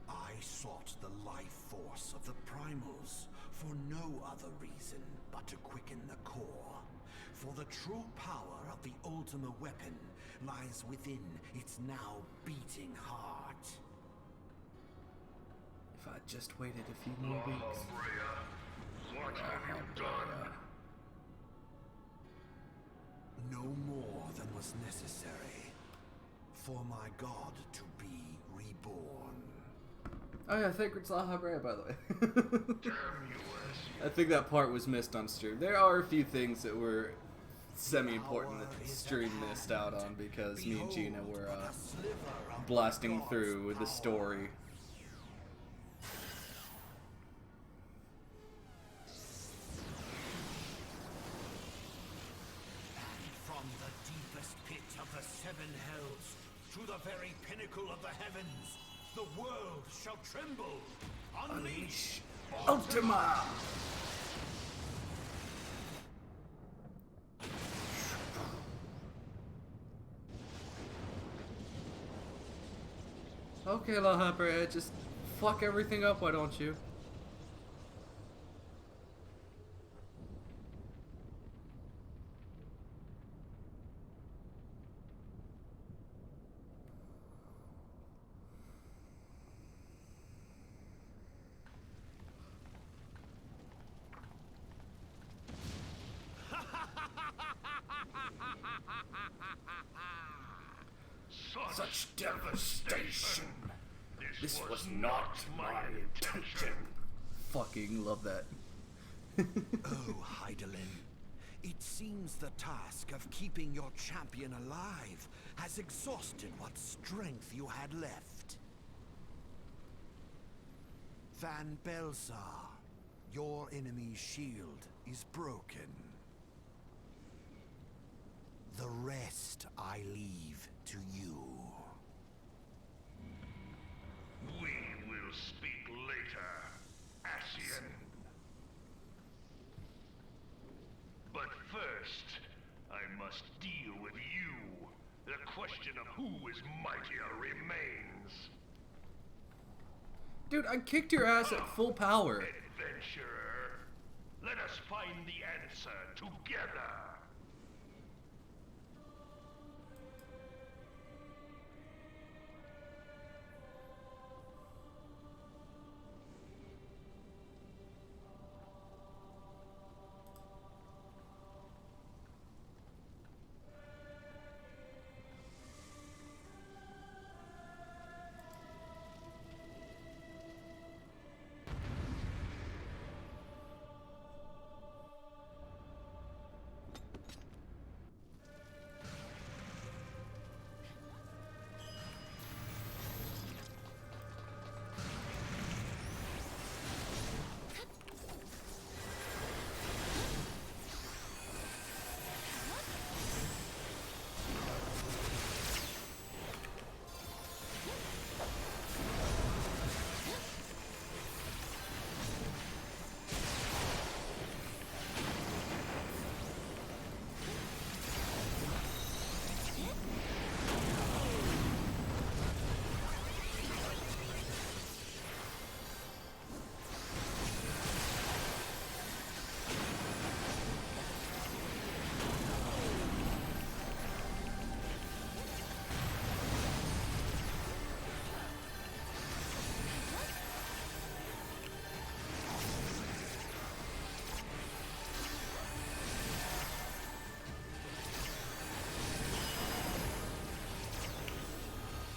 I sought the life force of the primals for no other reason but to quicken the core. For the true power of the Ultima weapon lies within its now beating heart. If I'd just waited a few more weeks. Aria, what have you done? No more than was necessary for my god to be reborn. Oh yeah, thank Aria, by the way. Damn you, I think that part was missed on stream. There are a few things that were semi-important that stream missed out on because me and Gina were blasting through with the story. From the deepest pit of the seven hells to the very pinnacle of the heavens, the world shall tremble. Unleash Ultima! Okay, Lahabra, just fuck everything up, why don't you? Such devastation! This was not my intention. Fucking love that. Oh, Heidelin. It seems the task of keeping your champion alive has exhausted what strength you had left. Van Belsar, your enemy's shield is broken. The rest I leave to you. We will speak later, Ascian. But first, I must deal with you. The question of who is mightier remains. Dude, I kicked your ass at full power. Adventurer, let us find the answer together.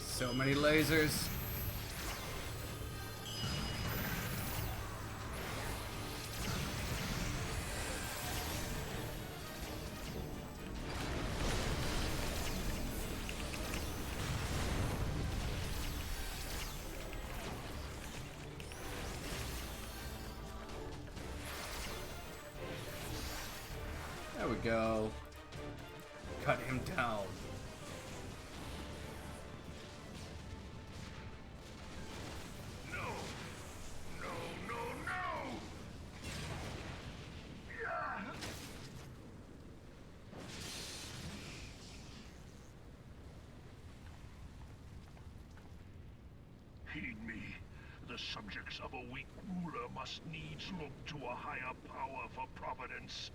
So many lasers. There we go. Cut him down. Heed me. The subjects of a weak ruler must needs look to a higher power for providence,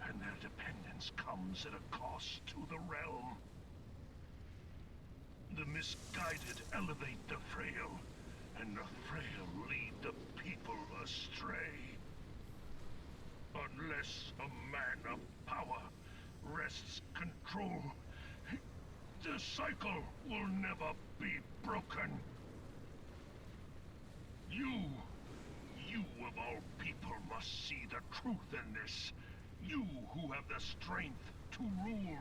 and their dependence comes at a cost to the realm. The misguided elevate the frail, and the frail lead the people astray. Unless a man of power wrests control, the cycle will never be broken. You of all people must see the truth in this. You who have the strength to rule.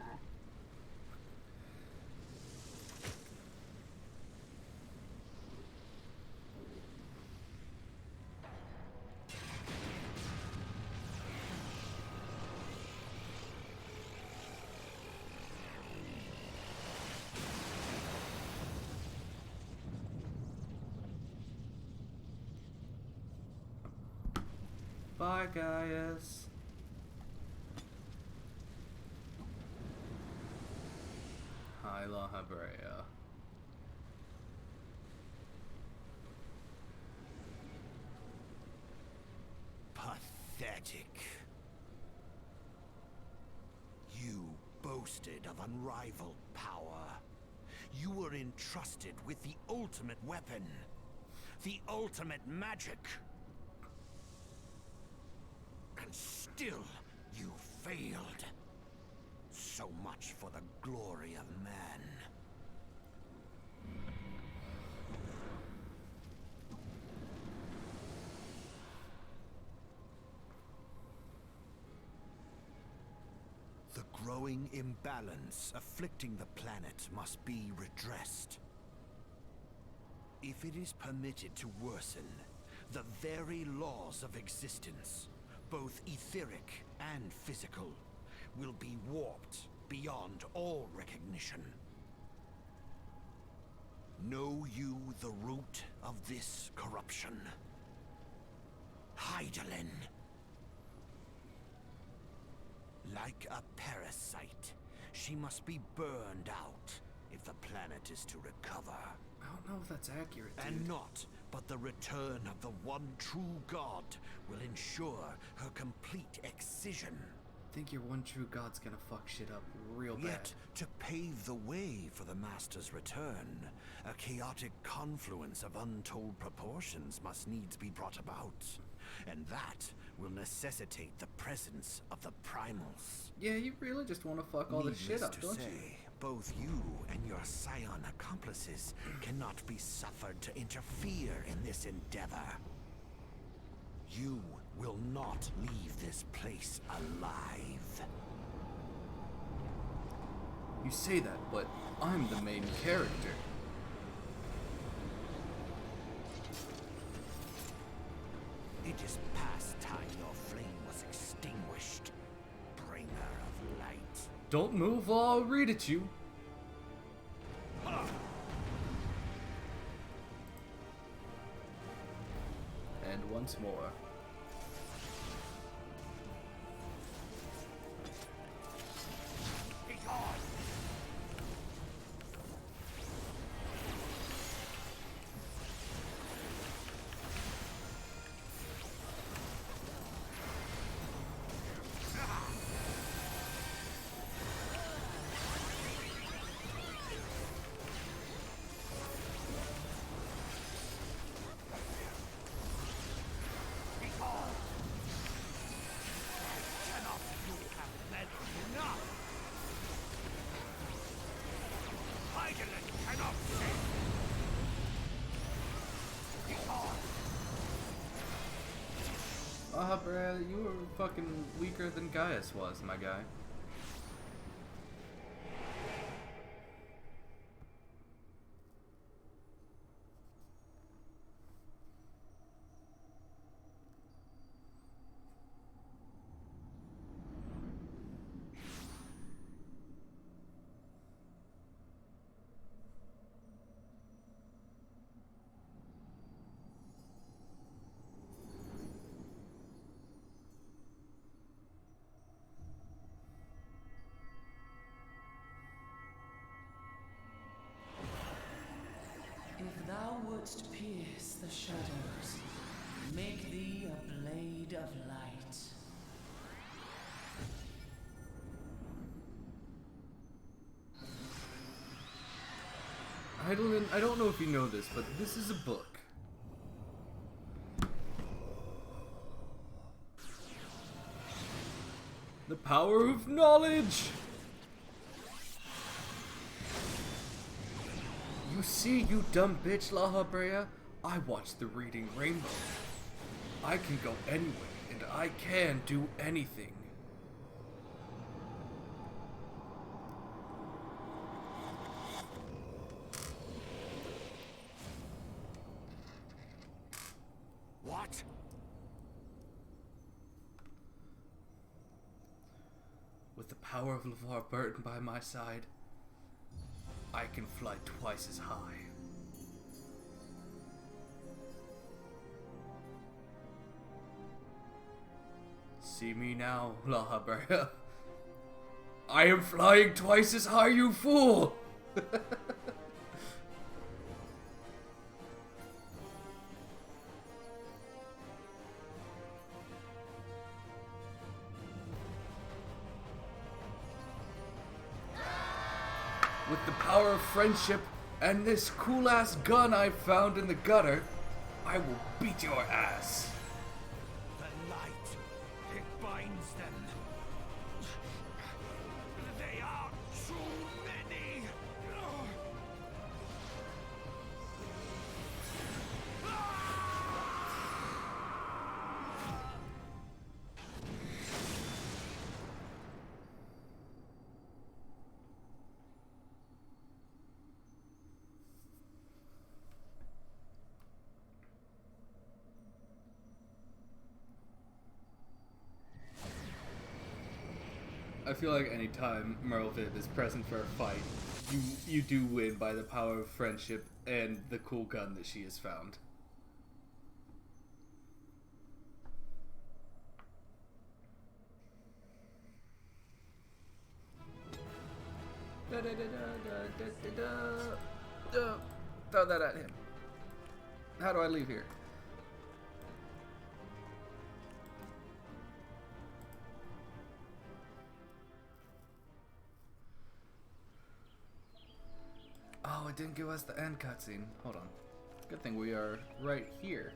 Bye, Gaius. Hi, La Habrea. Pathetic. You boasted of unrivaled power. You were entrusted with the ultimate weapon, the ultimate magic. And still, you failed. So much for the glory of man. The growing imbalance afflicting the planet must be redressed. If it is permitted to worsen, the very laws of existence, both etheric and physical, will be warped beyond all recognition. Know you the root of this corruption? Hydaelyn. Like a parasite, she must be burned out if the planet is to recover. I don't know if that's accurate, dude. And not, but the return of the one true god will ensure her complete excision. I think your one true god's gonna fuck shit up real bad. Yet, to pave the way for the Master's return, a chaotic confluence of untold proportions must needs be brought about. And that will necessitate the presence of the primals. Yeah, you really just want to fuck all this shit up, don't you? Both you and your scion accomplices cannot be suffered to interfere in this endeavor. You will not leave this place alive. You say that, but I'm the main character. It is past time your flame was extinguished, bringer of light. Don't move or I'll read at you. And once more. Bruh, you were fucking weaker than Gaius was, my guy. If thou wouldst pierce the shadows, make thee a blade of light. I don't know if you know this, but this is a book. The power of knowledge! You see, you dumb bitch, La Habrea? I watched the Reading Rainbow. I can go anywhere, and I can do anything. What? With the power of LeVar Burton by my side, I can fly twice as high. See me now, La Habrea. I am flying twice as high, you fool! With the power of friendship and this cool-ass gun I found in the gutter, I will beat your ass. The light, it binds them. They are too many. I feel like anytime Merlviv is present for a fight, you do win by the power of friendship and the cool gun that she has found. Throw that at him. How do I leave here? Oh, it didn't give us the end cutscene. Hold on. Good thing we are right here.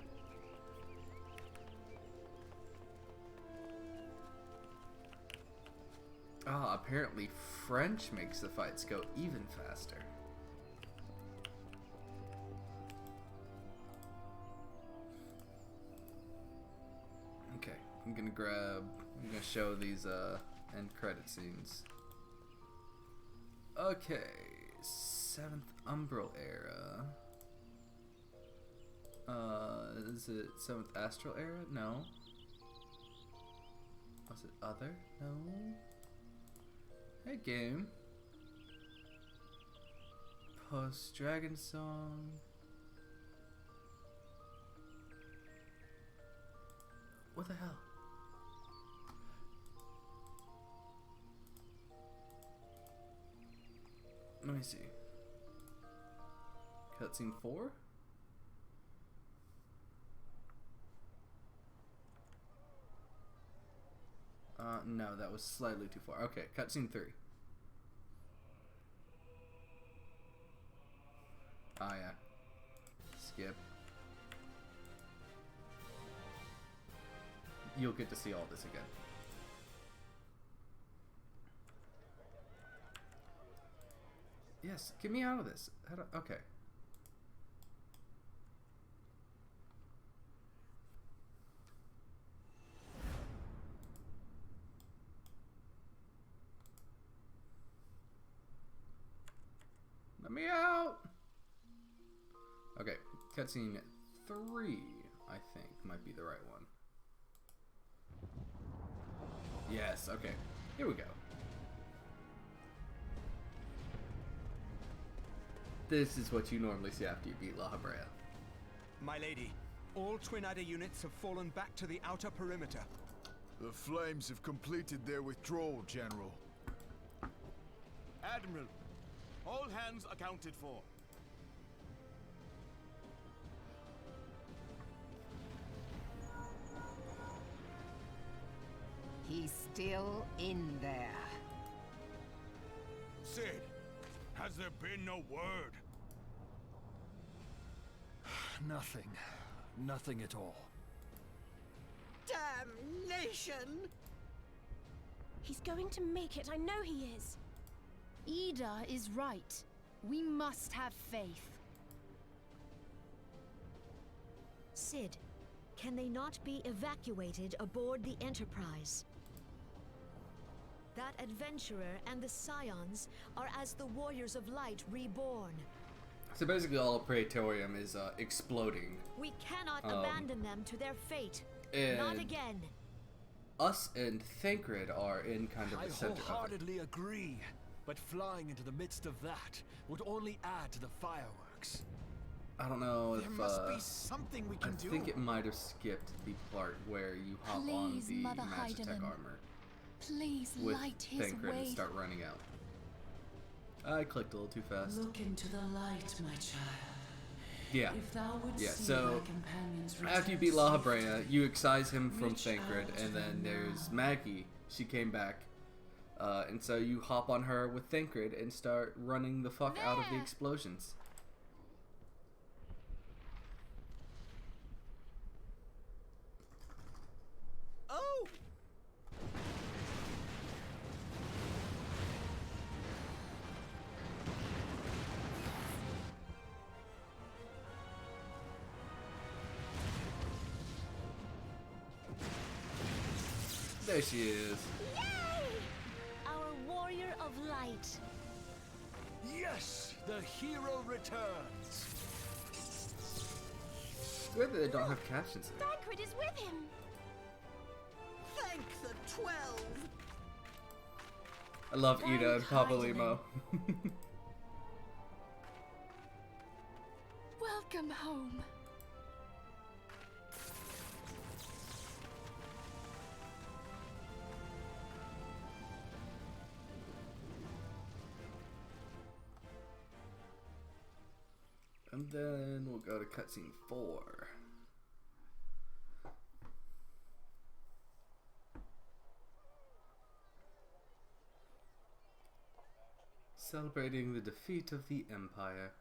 Ah, apparently French makes the fights go even faster. Okay, I'm gonna show these end credit scenes. Okay, 7th Umbral era. Is it 7th Astral era? No. Was it other? No. Hey, game. Post Dragon Song. What the hell? Let me see. Cutscene 4? No, that was slightly too far. Okay, cutscene 3. Ah, yeah. Skip. You'll get to see all this again. Yes, get me out of this. Okay. Let me out! Okay, cutscene 3, I think, might be the right one. Yes, okay. Here we go. This is what you normally see after you beat La Habrea. My lady, all Twin Adder units have fallen back to the outer perimeter. The Flames have completed their withdrawal, General. Admiral, all hands accounted for. He's still in there. Sid, has there been no word? Nothing. Nothing at all. Damnation! He's going to make it, I know he is. Ida is right. We must have faith. Sid, can they not be evacuated aboard the Enterprise? That adventurer and the Scions are as the Warriors of Light reborn. So basically all of Praetorium is exploding. We cannot abandon them to their fate. And Not again. us and Thancred are in kind of the center of it. I wholeheartedly agree, but flying into the midst of that would only add to the fireworks. I don't know if There must be something we can do. I think it might have skipped the part where you hop on the Mother Magitech Heidelin. armor Please with light his Thancred way. and start running out. I clicked a little too fast. Look into the light, my child. Yeah. If thou would Yeah, see so thy companions after you return beat to La safety, Habrea, you excise him from reach Thancred, out to and then them there's now. Maggie. She came back. And so you hop on her with Thancred and start running the fuck out of the There. explosions. Oh! There she is. Yay! Our warrior of light. Yes! The hero returns! Weird that they don't have captions in it. Thancred is with him. Thank the 12. I love Thank Ida and Papa Heidelin. Limo. Welcome home. And then we'll go to cutscene 4. Celebrating the defeat of the Empire.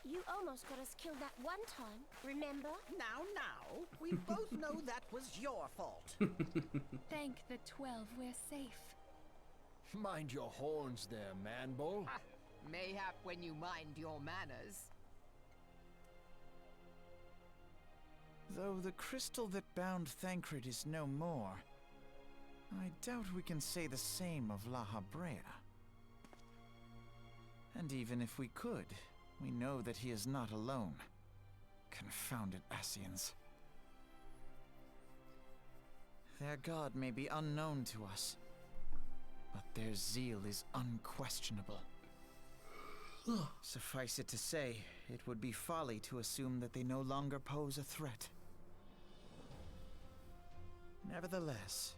You almost got us killed that one time, remember? Now, we both know that was your fault. Thank the 12 we're safe. Mind your horns there, man-bull. Mayhap when you mind your manners. Though the crystal that bound Thancred is no more, I doubt we can say the same of La Habrea. And even if we could, we know that he is not alone. Confounded Asians. Their god may be unknown to us, but their zeal is unquestionable. Suffice it to say, it would be folly to assume that they no longer pose a threat. Nevertheless,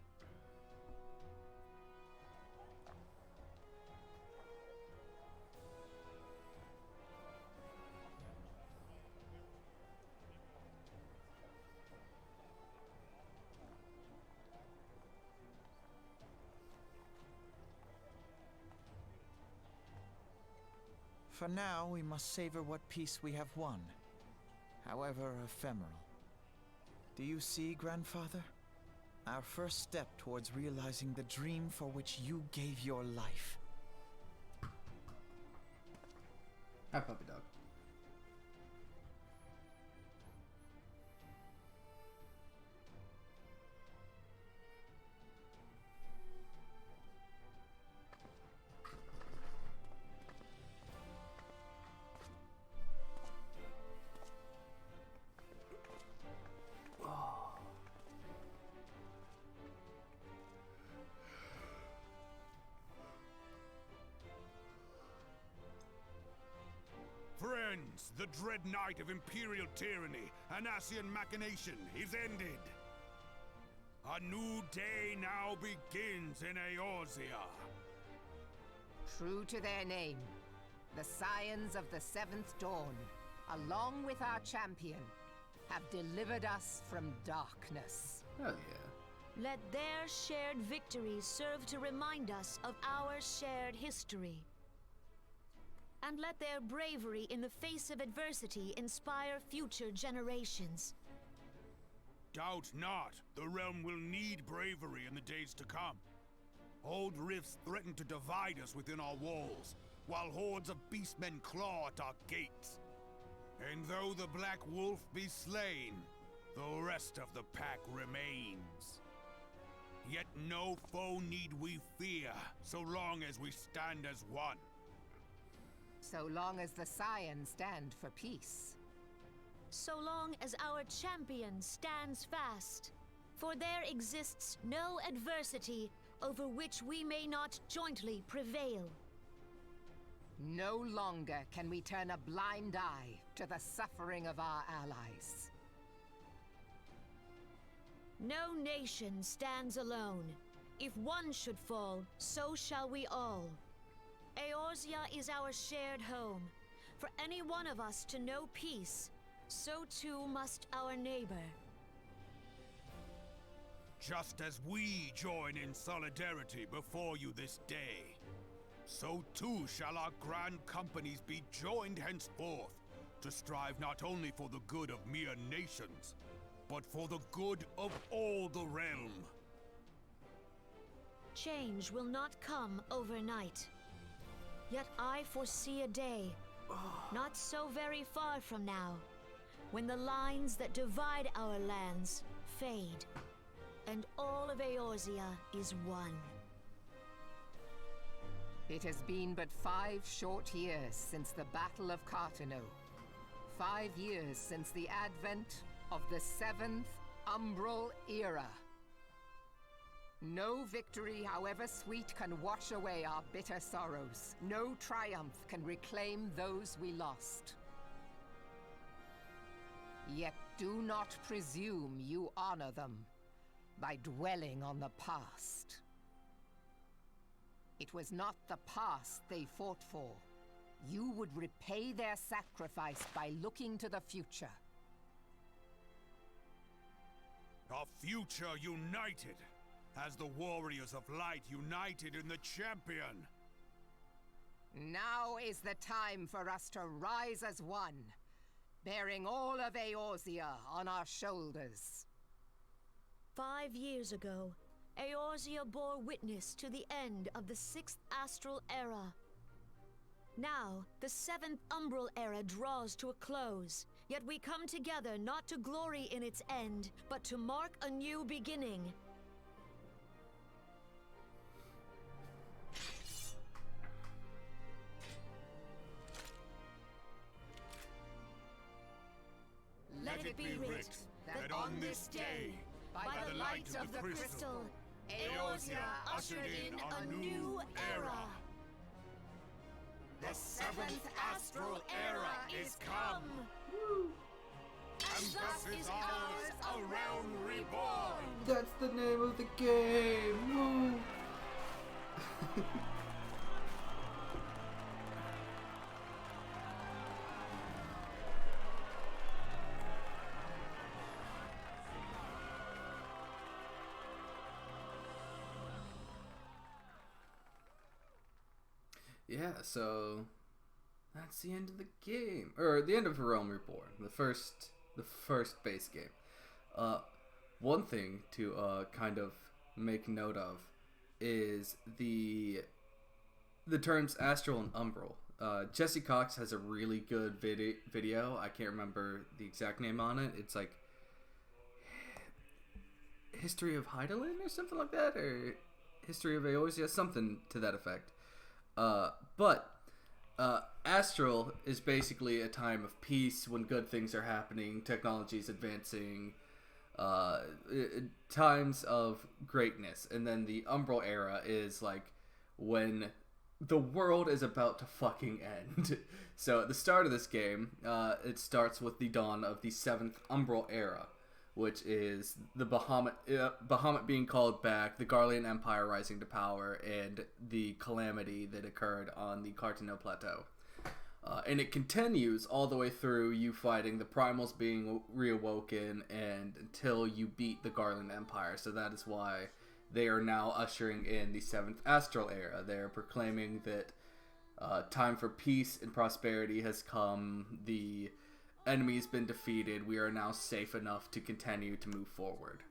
for now, we must savor what peace we have won, however ephemeral. Do you see, Grandfather? Our first step towards realizing the dream for which you gave your life. Hi, puppy dog. Friends, the dread night of Imperial tyranny and Asian machination is ended. A new day now begins in Eorzea. True to their name, the Scions of the Seventh Dawn, along with our champion, have delivered us from darkness. Hell yeah. Let their shared victories serve to remind us of our shared history. And let their bravery in the face of adversity inspire future generations. Doubt not, the realm will need bravery in the days to come. Old rifts threaten to divide us within our walls, while hordes of beastmen claw at our gates. And though the Black Wolf be slain, the rest of the pack remains. Yet no foe need we fear, so long as we stand as one. So long as the Scions stand for peace. So long as our champion stands fast. For there exists no adversity over which we may not jointly prevail. No longer can we turn a blind eye to the suffering of our allies. No nation stands alone. If one should fall, so shall we all. Eorzea is our shared home. For any one of us to know peace, so too must our neighbor. Just as we join in solidarity before you this day, so too shall our grand companies be joined henceforth to strive not only for the good of mere nations, but for the good of all the realm. Change will not come overnight. Yet I foresee a day, not so very far from now, when the lines that divide our lands fade, and all of Eorzea is one. It has been but 5 short years since the Battle of Cartano. 5 years since the advent of the 7th Umbral Era. No victory, however sweet, can wash away our bitter sorrows. No triumph can reclaim those we lost. Yet do not presume you honor them by dwelling on the past. It was not the past they fought for. You would repay their sacrifice by looking to the future. A future united, as the warriors of light united in the champion. Now is the time for us to rise as one, bearing all of Eorzea on our shoulders. 5 years ago, Eorzea bore witness to the end of the 6th Astral Era. Now, the 7th Umbral Era draws to a close, yet we come together not to glory in its end, but to mark a new beginning. Let it be writ that on this day, by the light of the crystal, Eorzea ushered in a new era. The 7th Astral Era is come! And thus is ours a realm reborn! That's the name of the game! Woo! Yeah, so that's the end of the game, or the end of Realm Reborn, the first base game. One thing to kind of make note of is the terms astral and umbral. Jesse Cox has a really good video. I can't remember the exact name on it. It's like History of Hydaelyn or something like that, or History of Eorzea, something to that effect. But astral is basically a time of peace when good things are happening, technology is advancing, times of greatness. And then the Umbral Era is like when the world is about to fucking end. So at the start of this game, it starts with the dawn of the 7th Umbral Era, which is the Bahamut being called back, the Garlean Empire rising to power, and the calamity that occurred on the Cartano Plateau. And it continues all the way through you fighting the Primals being reawoken and until you beat the Garlean Empire. So that is why they are now ushering in the 7th Astral Era. They are proclaiming that time for peace and prosperity has come. The enemy's been defeated. We are now safe enough to continue to move forward.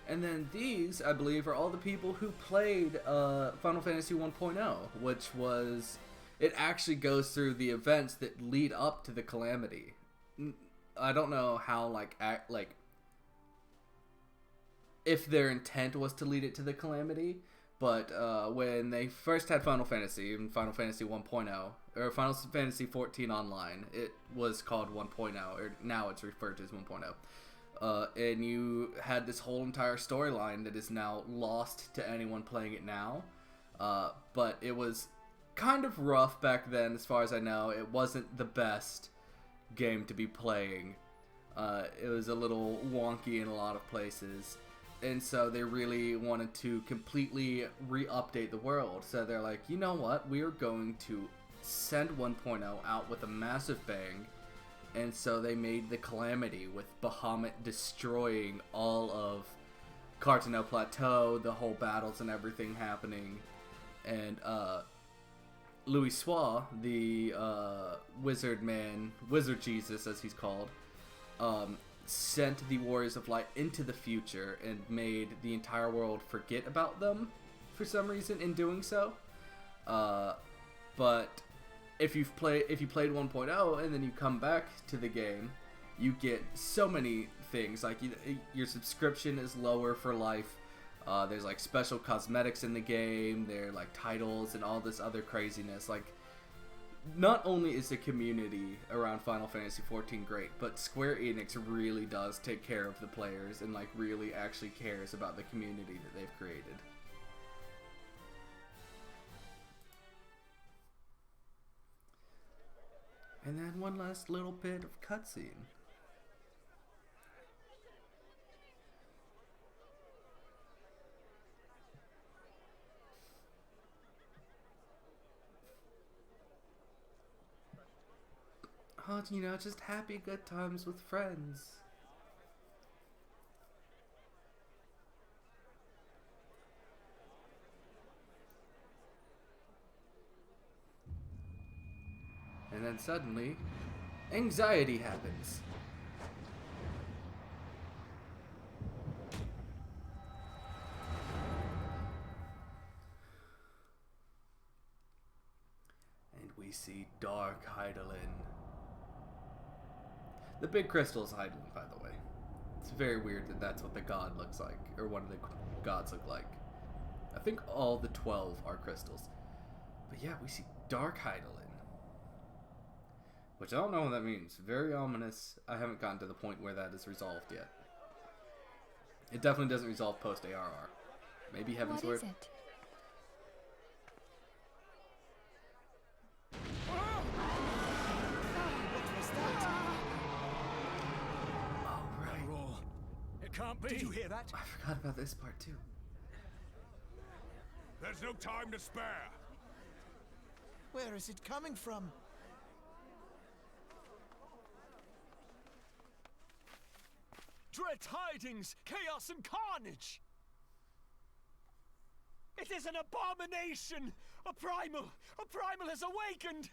And then these, I believe, are all the people who played Final Fantasy 1.0, which was... It actually goes through the events that lead up to the Calamity. I don't know how, if their intent was to lead it to the Calamity, but when they first had Final Fantasy, in Final Fantasy 1.0, or Final Fantasy 14 Online, it was called 1.0, or now it's referred to as 1.0. And you had this whole entire storyline that is now lost to anyone playing it now. But it was kind of rough back then, as far as I know. It wasn't the best game to be playing. It was a little wonky in a lot of places. And so they really wanted to completely re-update the world. So they're like, you know what? We are going to send 1.0 out with a massive bang. And so they made the Calamity, with Bahamut destroying all of Cartano Plateau, the whole battles and everything happening. And Louis Soir, the wizard man, Wizard Jesus as he's called, sent the Warriors of Light into the future and made the entire world forget about them for some reason in doing so. But if you played 1.0 and then you come back to the game, you get so many things. Like your subscription is lower for life. There's like special cosmetics in the game. There are like titles and all this other craziness. Like, not only is the community around Final Fantasy XIV great, but Square Enix really does take care of the players and like really actually cares about the community that they've created. And then one last little bit of cutscene. Oh, you know, just happy good times with friends. And then suddenly, anxiety happens. And we see Dark Heidelin. The big crystal is Heidelin, by the way. It's very weird that that's what the god looks like, or one of the gods look like. I think all the 12 are crystals. But yeah, we see Dark Heidelin. Which I don't know what that means. Very ominous. I haven't gotten to the point where that is resolved yet. It definitely doesn't resolve post ARR. Maybe Heaven's Word. What is it? Can't be. Did you hear that? I forgot about this part too. There's no time to spare. Where is it coming from? Dread tidings, chaos and carnage. It is an abomination. A primal has awakened.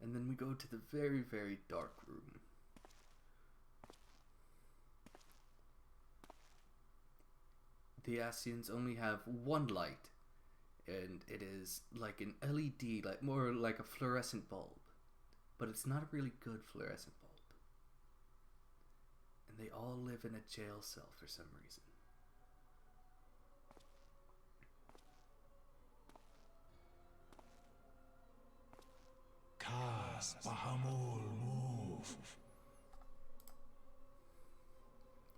And then we go to the very, very dark room. The Ascians only have one light, and it is like an LED, like more like a fluorescent bulb. But it's not a really good fluorescent bulb. And they all live in a jail cell for some reason. Bahamul, move.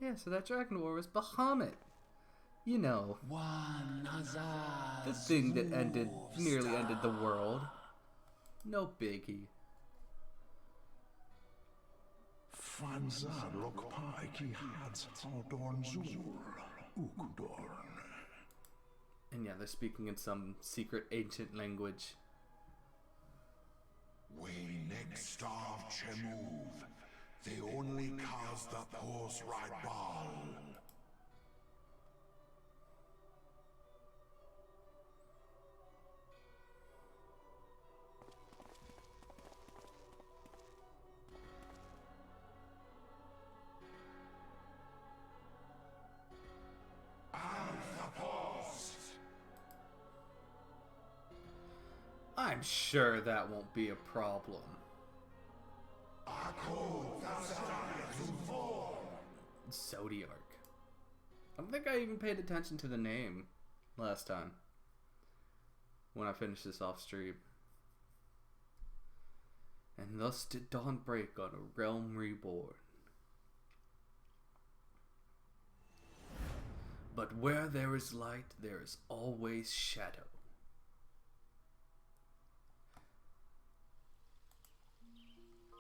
Yeah, so that Dragon War was Bahamut. You know, the thing that nearly ended the world. No biggie. And yeah, they're speaking in some secret ancient language. We next starve Chemuv. They only cause the horse ride ball. I'm sure that won't be a problem. Zodiark. I don't think I even paid attention to the name last time when I finished this off stream. And thus did dawn break on a realm reborn. But where there is light, there is always shadow.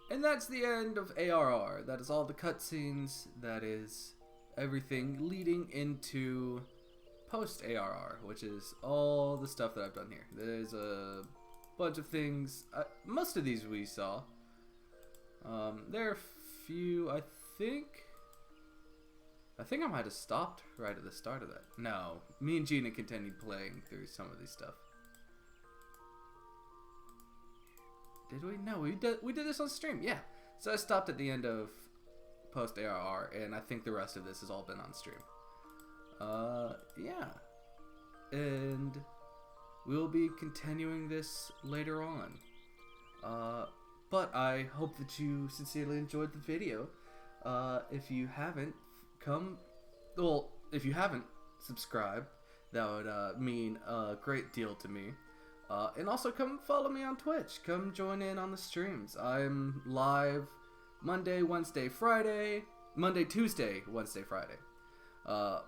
And that's the end of ARR. That is all the cutscenes. That is everything leading into post-ARR, which is all the stuff that I've done here. There's a bunch of things. Most of these we saw. There are a few, I think I might have stopped right at the start of that. No, me and Gina continued playing through some of these stuff. Did we? No, we did this on stream. Yeah. So I stopped at the end of post ARR, and I think the rest of this has all been on stream. Yeah. And we'll be continuing this later on. But I hope that you sincerely enjoyed the video. If you haven't, if you haven't subscribed, that would mean a great deal to me. And also come follow me on Twitch. Come join in on the streams. I'm live Monday, Wednesday, Friday. Monday, Tuesday, Wednesday, Friday.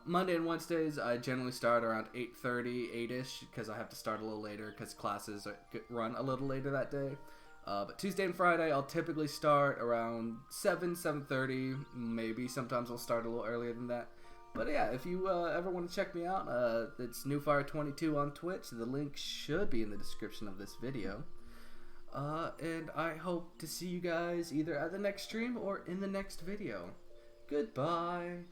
Monday and Wednesdays I generally start around 8:30, 8ish, because I have to start a little later because classes run a little later that day. But Tuesday and Friday I'll typically start around 7:30, maybe sometimes I'll start a little earlier than that. But yeah, if you ever want to check me out, it's NewFire22 on Twitch. The link should be in the description of this video. And I hope to see you guys either at the next stream or in the next video. Goodbye.